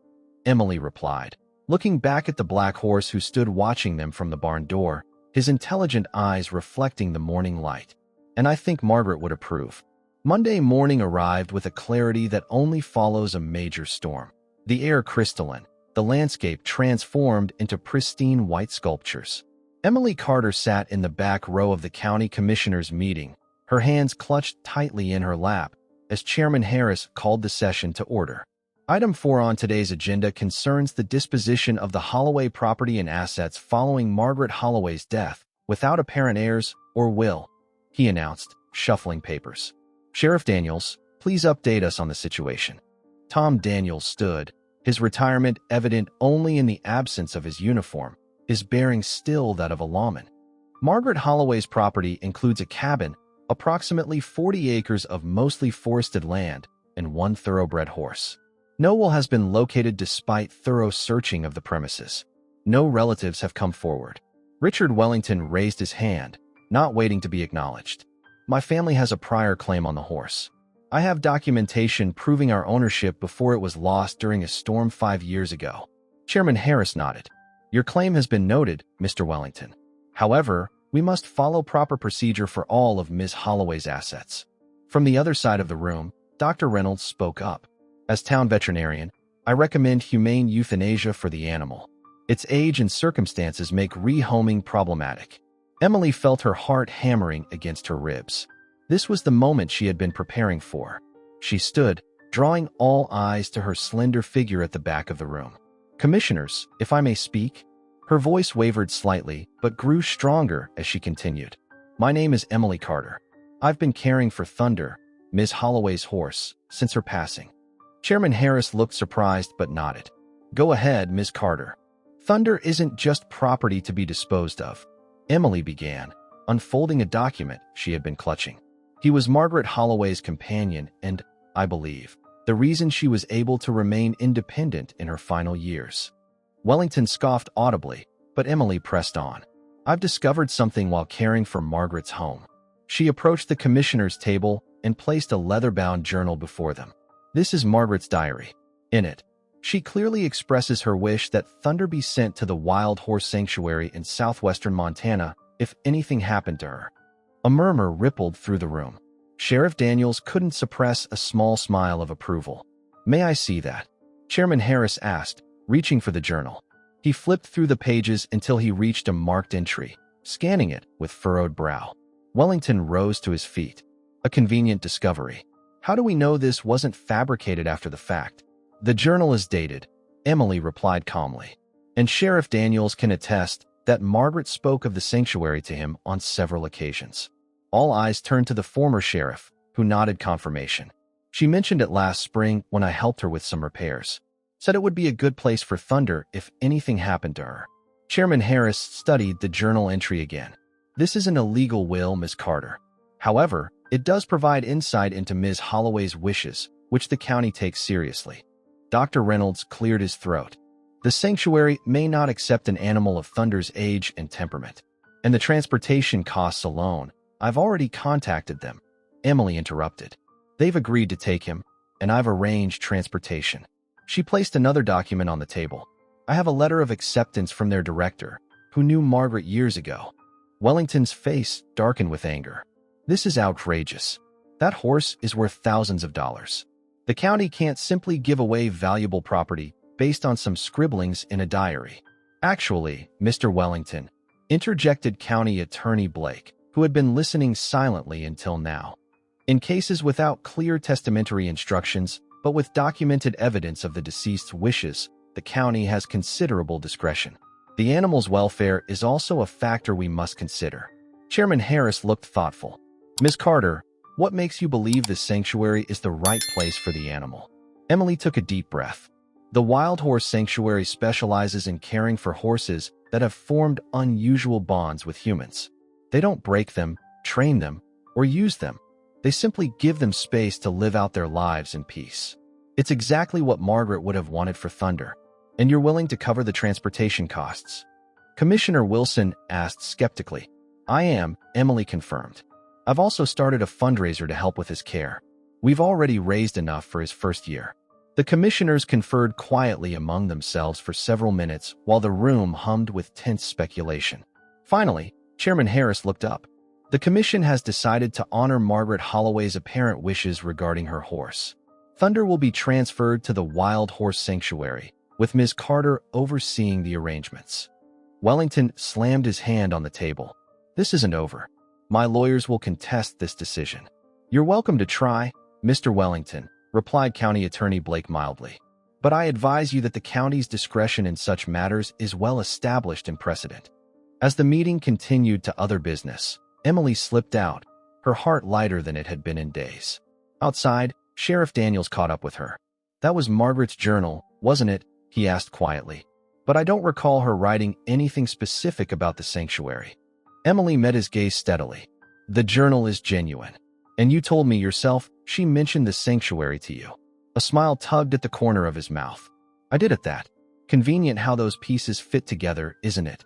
Emily replied, looking back at the black horse who stood watching them from the barn door, his intelligent eyes reflecting the morning light. "And I think Margaret would approve." Monday morning arrived with a clarity that only follows a major storm. The air crystalline, the landscape transformed into pristine white sculptures. Emily Carter sat in the back row of the county commissioners' meeting, her hands clutched tightly in her lap, as Chairman Harris called the session to order. Item 4 on today's agenda concerns the disposition of the Holloway property and assets following Margaret Holloway's death, without apparent heirs or will, he announced, shuffling papers. "Sheriff Daniels, please update us on the situation." Tom Daniels stood, his retirement evident only in the absence of his uniform, his bearing still that of a lawman. Margaret Holloway's property includes a cabin, approximately 40 acres of mostly forested land, and one thoroughbred horse. No will has been located despite thorough searching of the premises. No relatives have come forward. Richard Wellington raised his hand, not waiting to be acknowledged. "My family has a prior claim on the horse. I have documentation proving our ownership before it was lost during a storm 5 years ago." Chairman Harris nodded. "Your claim has been noted, Mr. Wellington. However, we must follow proper procedure for all of Ms. Holloway's assets." From the other side of the room, Dr. Reynolds spoke up. "As town veterinarian, I recommend humane euthanasia for the animal. Its age and circumstances make rehoming problematic." Emily felt her heart hammering against her ribs. This was the moment she had been preparing for. She stood, drawing all eyes to her slender figure at the back of the room. "Commissioners, if I may speak?" Her voice wavered slightly, but grew stronger as she continued. "My name is Emily Carter. I've been caring for Thunder, Ms. Holloway's horse, since her passing." Chairman Harris looked surprised but nodded. "Go ahead, Ms. Carter." "Thunder isn't just property to be disposed of," Emily began, unfolding a document she had been clutching. "He was Margaret Holloway's companion and, I believe, the reason she was able to remain independent in her final years." Wellington scoffed audibly, but Emily pressed on. I've discovered something while caring for Margaret's home. She approached the commissioner's table and placed a leather-bound journal before them. This is Margaret's diary. In it, she clearly expresses her wish that Thunder be sent to the Wild Horse Sanctuary in southwestern Montana if anything happened to her. A murmur rippled through the room. Sheriff Daniels couldn't suppress a small smile of approval. "May I see that?" Chairman Harris asked, reaching for the journal. He flipped through the pages until he reached a marked entry, scanning it with furrowed brow. Wellington rose to his feet. A convenient discovery. How do we know this wasn't fabricated after the fact? The journal is dated, Emily replied calmly. And Sheriff Daniels can attest that Margaret spoke of the sanctuary to him on several occasions. All eyes turned to the former sheriff, who nodded confirmation. She mentioned it last spring when I helped her with some repairs. Said it would be a good place for Thunder if anything happened to her. Chairman Harris studied the journal entry again. This is an illegal will, Ms. Carter. However, it does provide insight into Ms. Holloway's wishes, which the county takes seriously. Dr. Reynolds cleared his throat. The sanctuary may not accept an animal of Thunder's age and temperament. And the transportation costs alone, I've already contacted them. Emily interrupted. They've agreed to take him, and I've arranged transportation. She placed another document on the table. I have a letter of acceptance from their director, who knew Margaret years ago. Wellington's face darkened with anger. This is outrageous. That horse is worth thousands of dollars. The county can't simply give away valuable property based on some scribblings in a diary. Actually, Mr. Wellington, interjected County Attorney Blake, who had been listening silently until now. In cases without clear testamentary instructions, but with documented evidence of the deceased's wishes, the county has considerable discretion. The animal's welfare is also a factor we must consider. Chairman Harris looked thoughtful. Ms. Carter, what makes you believe this sanctuary is the right place for the animal? Emily took a deep breath. The Wild Horse Sanctuary specializes in caring for horses that have formed unusual bonds with humans. They don't break them, train them, or use them. They simply give them space to live out their lives in peace. It's exactly what Margaret would have wanted for Thunder. And you're willing to cover the transportation costs? Commissioner Wilson asked skeptically. I am, Emily confirmed. I've also started a fundraiser to help with his care. We've already raised enough for his first year. The commissioners conferred quietly among themselves for several minutes while the room hummed with tense speculation. Finally, Chairman Harris looked up. The commission has decided to honor Margaret Holloway's apparent wishes regarding her horse. Thunder will be transferred to the Wild Horse Sanctuary, with Ms. Carter overseeing the arrangements. Wellington slammed his hand on the table. This isn't over. My lawyers will contest this decision. You're welcome to try, Mr. Wellington, replied County Attorney Blake mildly. But I advise you that the county's discretion in such matters is well established in precedent. As the meeting continued to other business, Emily slipped out, her heart lighter than it had been in days. Outside, Sheriff Daniels caught up with her. That was Margaret's journal, wasn't it? He asked quietly. But I don't recall her writing anything specific about the sanctuary. Emily met his gaze steadily. The journal is genuine. And you told me yourself she mentioned the sanctuary to you. A smile tugged at the corner of his mouth. I did at that. Convenient how those pieces fit together, isn't it?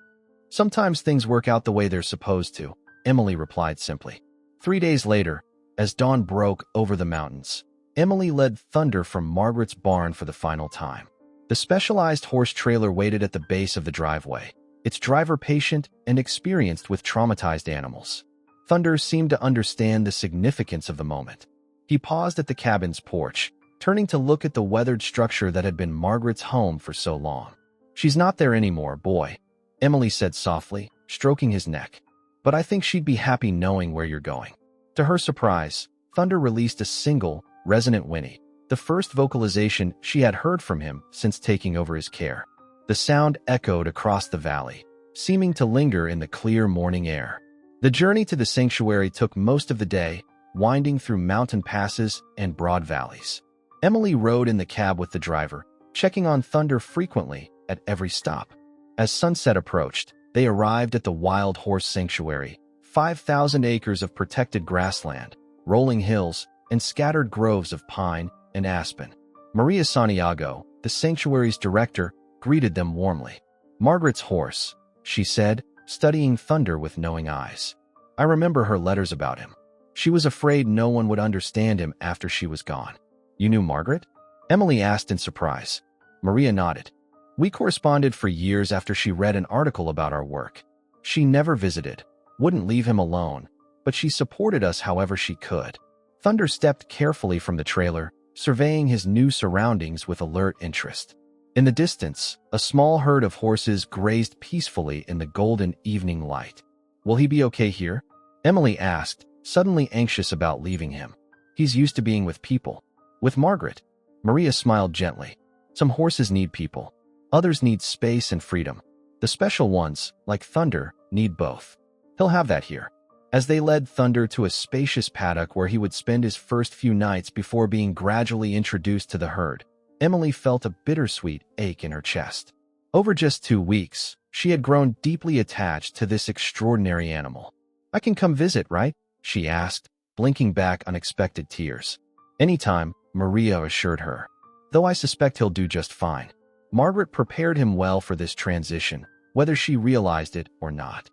Sometimes things work out the way they're supposed to, Emily replied simply. 3 days later, as dawn broke over the mountains, Emily led Thunder from Margaret's barn for the final time. The specialized horse trailer waited at the base of the driveway, its driver patient and experienced with traumatized animals. Thunder seemed to understand the significance of the moment. He paused at the cabin's porch, turning to look at the weathered structure that had been Margaret's home for so long. She's not there anymore, boy, Emily said softly, stroking his neck. But I think she'd be happy knowing where you're going. To her surprise, Thunder released a single, resonant whinny, the first vocalization she had heard from him since taking over his care. The sound echoed across the valley, seeming to linger in the clear morning air. The journey to the sanctuary took most of the day, winding through mountain passes and broad valleys. Emily rode in the cab with the driver, checking on Thunder frequently at every stop. As sunset approached, they arrived at the Wild Horse Sanctuary, 5,000 acres of protected grassland, rolling hills, and scattered groves of pine and aspen. Maria Santiago, the sanctuary's director, greeted them warmly. Margaret's horse, she said, studying Thunder with knowing eyes. I remember her letters about him. She was afraid no one would understand him after she was gone. You knew Margaret? Emily asked in surprise. Maria nodded. We corresponded for years after she read an article about our work. She never visited, wouldn't leave him alone, but she supported us however she could. Thunder stepped carefully from the trailer, surveying his new surroundings with alert interest. In the distance, a small herd of horses grazed peacefully in the golden evening light. Will he be okay here? Emily asked, suddenly anxious about leaving him. He's used to being with people. With Margaret. Maria smiled gently. Some horses need people. Others need space and freedom. The special ones, like Thunder, need both. He'll have that here. As they led Thunder to a spacious paddock where he would spend his first few nights before being gradually introduced to the herd, Emily felt a bittersweet ache in her chest. Over just 2 weeks, she had grown deeply attached to this extraordinary animal. I can come visit, right? She asked, blinking back unexpected tears. Anytime, Maria assured her. Though I suspect he'll do just fine. Margaret prepared him well for this transition, whether she realized it or not.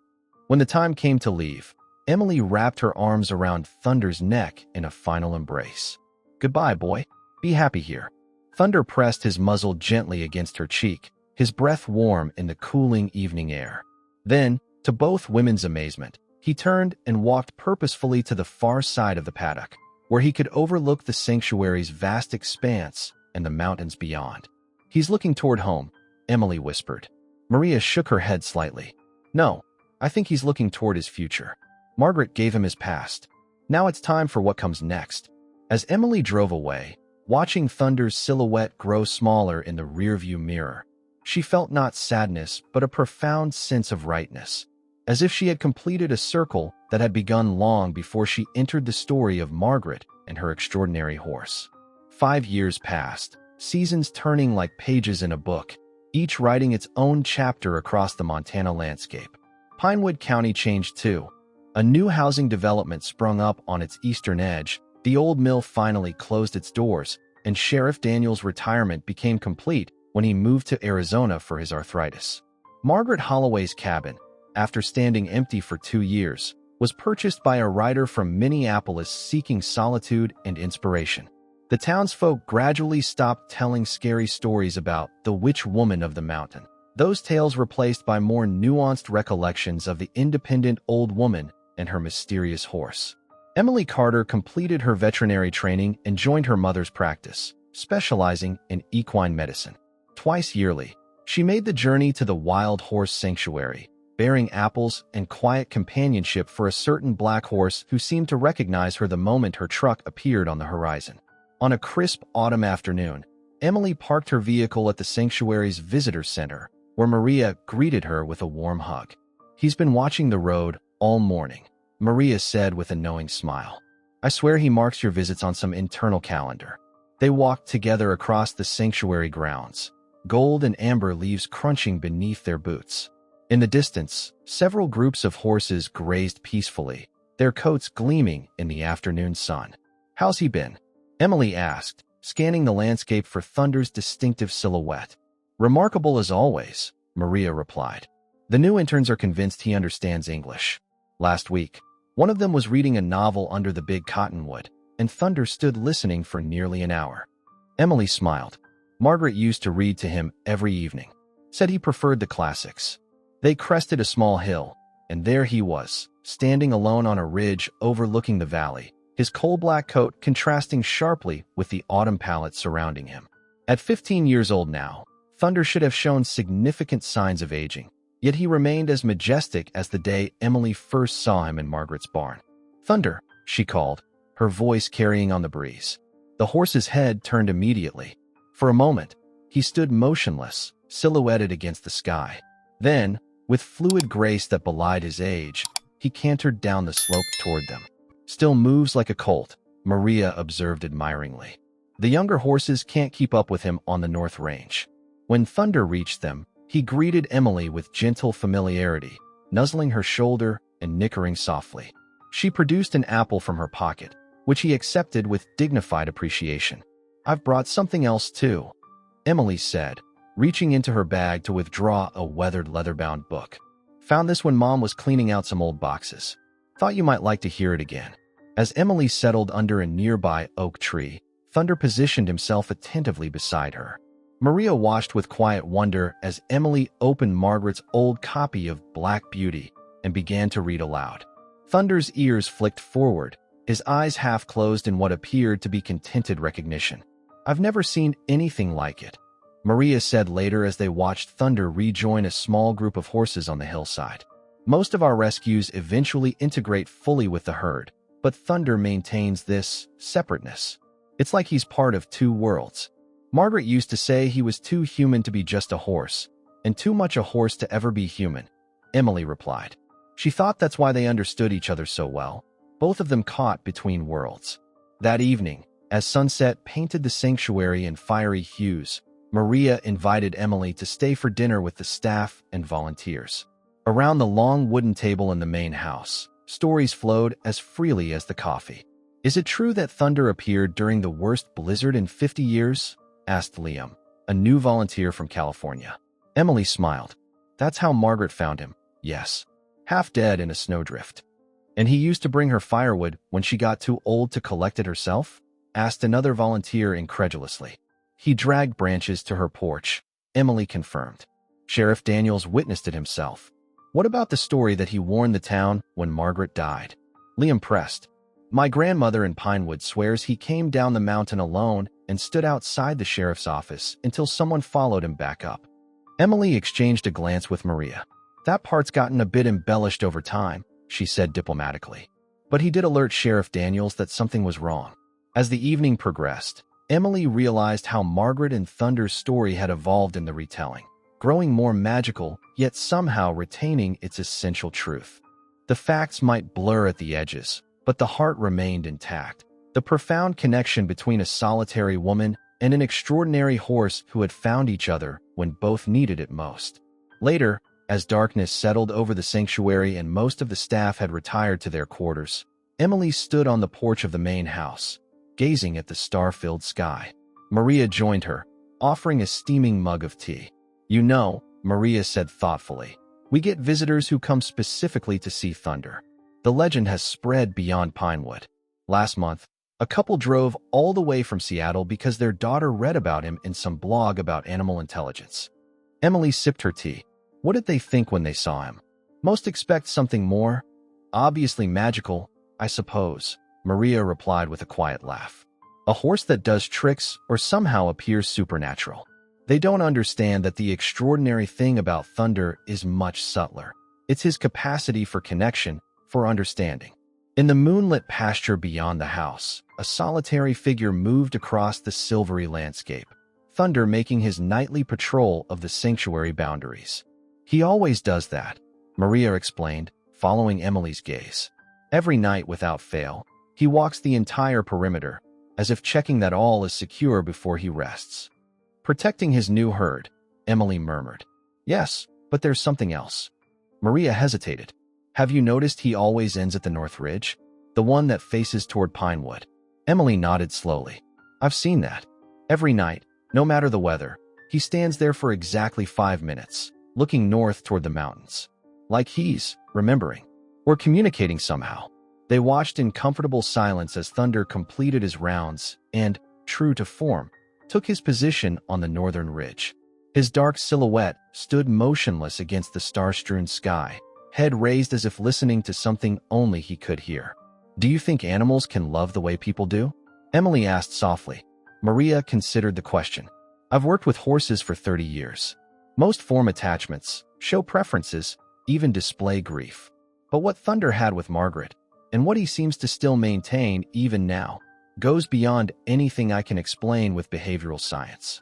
When the time came to leave, Emily wrapped her arms around Thunder's neck in a final embrace. Goodbye, boy. Be happy here. Thunder pressed his muzzle gently against her cheek, his breath warm in the cooling evening air. Then, to both women's amazement, he turned and walked purposefully to the far side of the paddock, where he could overlook the sanctuary's vast expanse and the mountains beyond. He's looking toward home, Emily whispered. Maria shook her head slightly. No, I think he's looking toward his future. Margaret gave him his past. Now it's time for what comes next. As Emily drove away, watching Thunder's silhouette grow smaller in the rearview mirror, she felt not sadness but a profound sense of rightness, as if she had completed a circle that had begun long before she entered the story of Margaret and her extraordinary horse. 5 years passed, seasons turning like pages in a book, each writing its own chapter across the Montana landscape. Pinewood County changed too. A new housing development sprung up on its eastern edge, the old mill finally closed its doors, and Sheriff Daniels' retirement became complete when he moved to Arizona for his arthritis. Margaret Holloway's cabin, after standing empty for 2 years, was purchased by a writer from Minneapolis seeking solitude and inspiration. The townsfolk gradually stopped telling scary stories about the witch woman of the mountain. Those tales replaced by more nuanced recollections of the independent old woman and her mysterious horse. Emily Carter completed her veterinary training and joined her mother's practice, specializing in equine medicine. Twice yearly, she made the journey to the Wild Horse Sanctuary, bearing apples and quiet companionship for a certain black horse who seemed to recognize her the moment her truck appeared on the horizon. On a crisp autumn afternoon, Emily parked her vehicle at the sanctuary's visitor center, where Maria greeted her with a warm hug. He's been watching the road all morning, Maria said with a knowing smile. I swear he marks your visits on some internal calendar. They walked together across the sanctuary grounds, gold and amber leaves crunching beneath their boots. In the distance, several groups of horses grazed peacefully, their coats gleaming in the afternoon sun. How's he been? Emily asked, scanning the landscape for Thunder's distinctive silhouette. Remarkable as always, Maria replied. The new interns are convinced he understands English. Last week, one of them was reading a novel under the big cottonwood, and Thunder stood listening for nearly an hour. Emily smiled. Margaret used to read to him every evening, said he preferred the classics. They crested a small hill, and there he was, standing alone on a ridge overlooking the valley, his coal-black coat contrasting sharply with the autumn palette surrounding him. At 15 years old now, Thunder should have shown significant signs of aging, yet he remained as majestic as the day Emily first saw him in Margaret's barn. Thunder, she called, her voice carrying on the breeze. The horse's head turned immediately. For a moment, he stood motionless, silhouetted against the sky. Then, with fluid grace that belied his age, he cantered down the slope toward them. Still moves like a colt, Maria observed admiringly. The younger horses can't keep up with him on the North Range. When Thunder reached them, he greeted Emily with gentle familiarity, nuzzling her shoulder and nickering softly. She produced an apple from her pocket, which he accepted with dignified appreciation. I've brought something else too, Emily said, reaching into her bag to withdraw a weathered leather-bound book. Found this when Mom was cleaning out some old boxes. Thought you might like to hear it again. As Emily settled under a nearby oak tree, Thunder positioned himself attentively beside her. Maria watched with quiet wonder as Emily opened Margaret's old copy of Black Beauty and began to read aloud. Thunder's ears flicked forward, his eyes half closed in what appeared to be contented recognition. "I've never seen anything like it," Maria said later as they watched Thunder rejoin a small group of horses on the hillside. "Most of our rescues eventually integrate fully with the herd, but Thunder maintains this separateness. It's like he's part of two worlds. Margaret used to say he was too human to be just a horse, and too much a horse to ever be human," Emily replied. She thought that's why they understood each other so well, both of them caught between worlds. That evening, as sunset painted the sanctuary in fiery hues, Maria invited Emily to stay for dinner with the staff and volunteers. Around the long wooden table in the main house, stories flowed as freely as the coffee. "Is it true that Thunder appeared during the worst blizzard in 50 years? Asked Liam, a new volunteer from California. Emily smiled. "That's how Margaret found him, yes. Half dead in a snowdrift." "And he used to bring her firewood when she got too old to collect it herself?" Asked another volunteer incredulously. "He dragged branches to her porch," Emily confirmed. "Sheriff Daniels witnessed it himself." "What about the story that he warned the town when Margaret died?" Liam pressed. "My grandmother in Pinewood swears he came down the mountain alone and stood outside the sheriff's office until someone followed him back up." Emily exchanged a glance with Maria. "That part's gotten a bit embellished over time," she said diplomatically. "But he did alert Sheriff Daniels that something was wrong." As the evening progressed, Emily realized how Margaret and Thunder's story had evolved in the retelling, growing more magical, yet somehow retaining its essential truth. The facts might blur at the edges, but the heart remained intact. The profound connection between a solitary woman and an extraordinary horse who had found each other when both needed it most. Later, as darkness settled over the sanctuary and most of the staff had retired to their quarters, Emily stood on the porch of the main house, gazing at the star-filled sky. Maria joined her, offering a steaming mug of tea. "You know," Maria said thoughtfully, "we get visitors who come specifically to see Thunder. The legend has spread beyond Pinewood. Last month, a couple drove all the way from Seattle because their daughter read about him in some blog about animal intelligence." Emily sipped her tea. What did they think when they saw him? "Most expect something more. Obviously magical, I suppose," Maria replied with a quiet laugh. "A horse that does tricks or somehow appears supernatural. They don't understand that the extraordinary thing about Thunder is much subtler. It's his capacity for connection, for understanding." In the moonlit pasture beyond the house, a solitary figure moved across the silvery landscape, Thunder making his nightly patrol of the sanctuary boundaries. "He always does that," Maria explained, following Emily's gaze. "Every night without fail, he walks the entire perimeter, as if checking that all is secure before he rests." "Protecting his new herd," Emily murmured. "Yes, but there's something else." Maria hesitated. "Have you noticed he always ends at the North Ridge? The one that faces toward Pinewood?" Emily nodded slowly. "I've seen that. Every night, no matter the weather, he stands there for exactly 5 minutes, looking north toward the mountains. Like he's remembering, or communicating somehow." They watched in comfortable silence as Thunder completed his rounds and, true to form, took his position on the northern ridge. His dark silhouette stood motionless against the star-strewn sky, head raised as if listening to something only he could hear. "Do you think animals can love the way people do?" Emily asked softly. Maria considered the question. "I've worked with horses for 30 years. Most form attachments, show preferences, even display grief. But what Thunder had with Margaret, and what he seems to still maintain even now, goes beyond anything I can explain with behavioral science."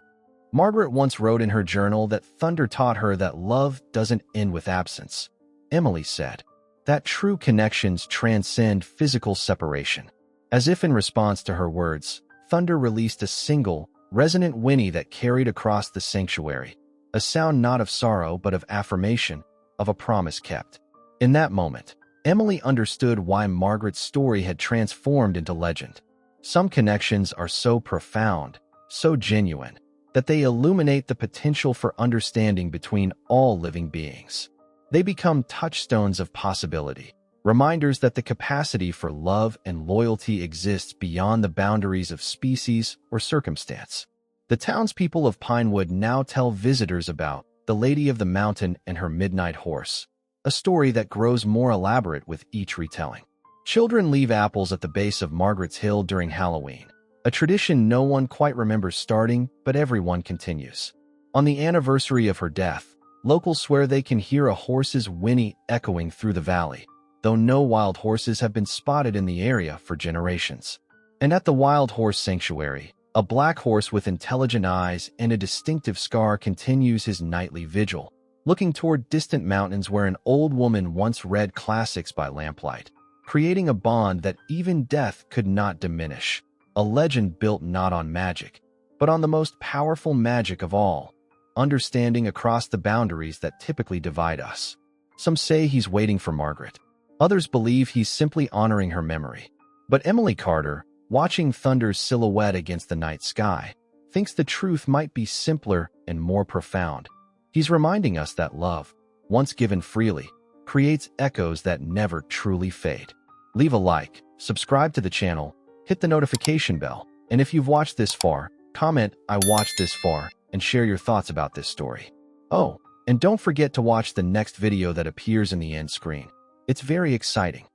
Margaret once wrote in her journal that Thunder taught her that love doesn't end with absence, Emily said. That true connections transcend physical separation. As if in response to her words, Thunder released a single, resonant whinny that carried across the sanctuary, a sound not of sorrow but of affirmation, of a promise kept. In that moment, Emily understood why Margaret's story had transformed into legend. Some connections are so profound, so genuine, that they illuminate the potential for understanding between all living beings. They become touchstones of possibility, reminders that the capacity for love and loyalty exists beyond the boundaries of species or circumstance. The townspeople of Pinewood now tell visitors about the Lady of the Mountain and her midnight horse, a story that grows more elaborate with each retelling. Children leave apples at the base of Margaret's Hill during Halloween, a tradition no one quite remembers starting, but everyone continues. On the anniversary of her death, locals swear they can hear a horse's whinny echoing through the valley, though no wild horses have been spotted in the area for generations. And at the Wild Horse Sanctuary, a black horse with intelligent eyes and a distinctive scar continues his nightly vigil, looking toward distant mountains where an old woman once read classics by lamplight, creating a bond that even death could not diminish. A legend built not on magic, but on the most powerful magic of all, understanding across the boundaries that typically divide us. Some say he's waiting for Margaret. Others believe he's simply honoring her memory. But Emily Carter, watching thunder's silhouette against the night sky, thinks the truth might be simpler and more profound. He's reminding us that love, once given freely, creates echoes that never truly fade. Leave a like, subscribe to the channel, hit the notification bell, and if you've watched this far, comment "I watched this far" and share your thoughts about this story. Oh, and don't forget to watch the next video that appears in the end screen. It's very exciting.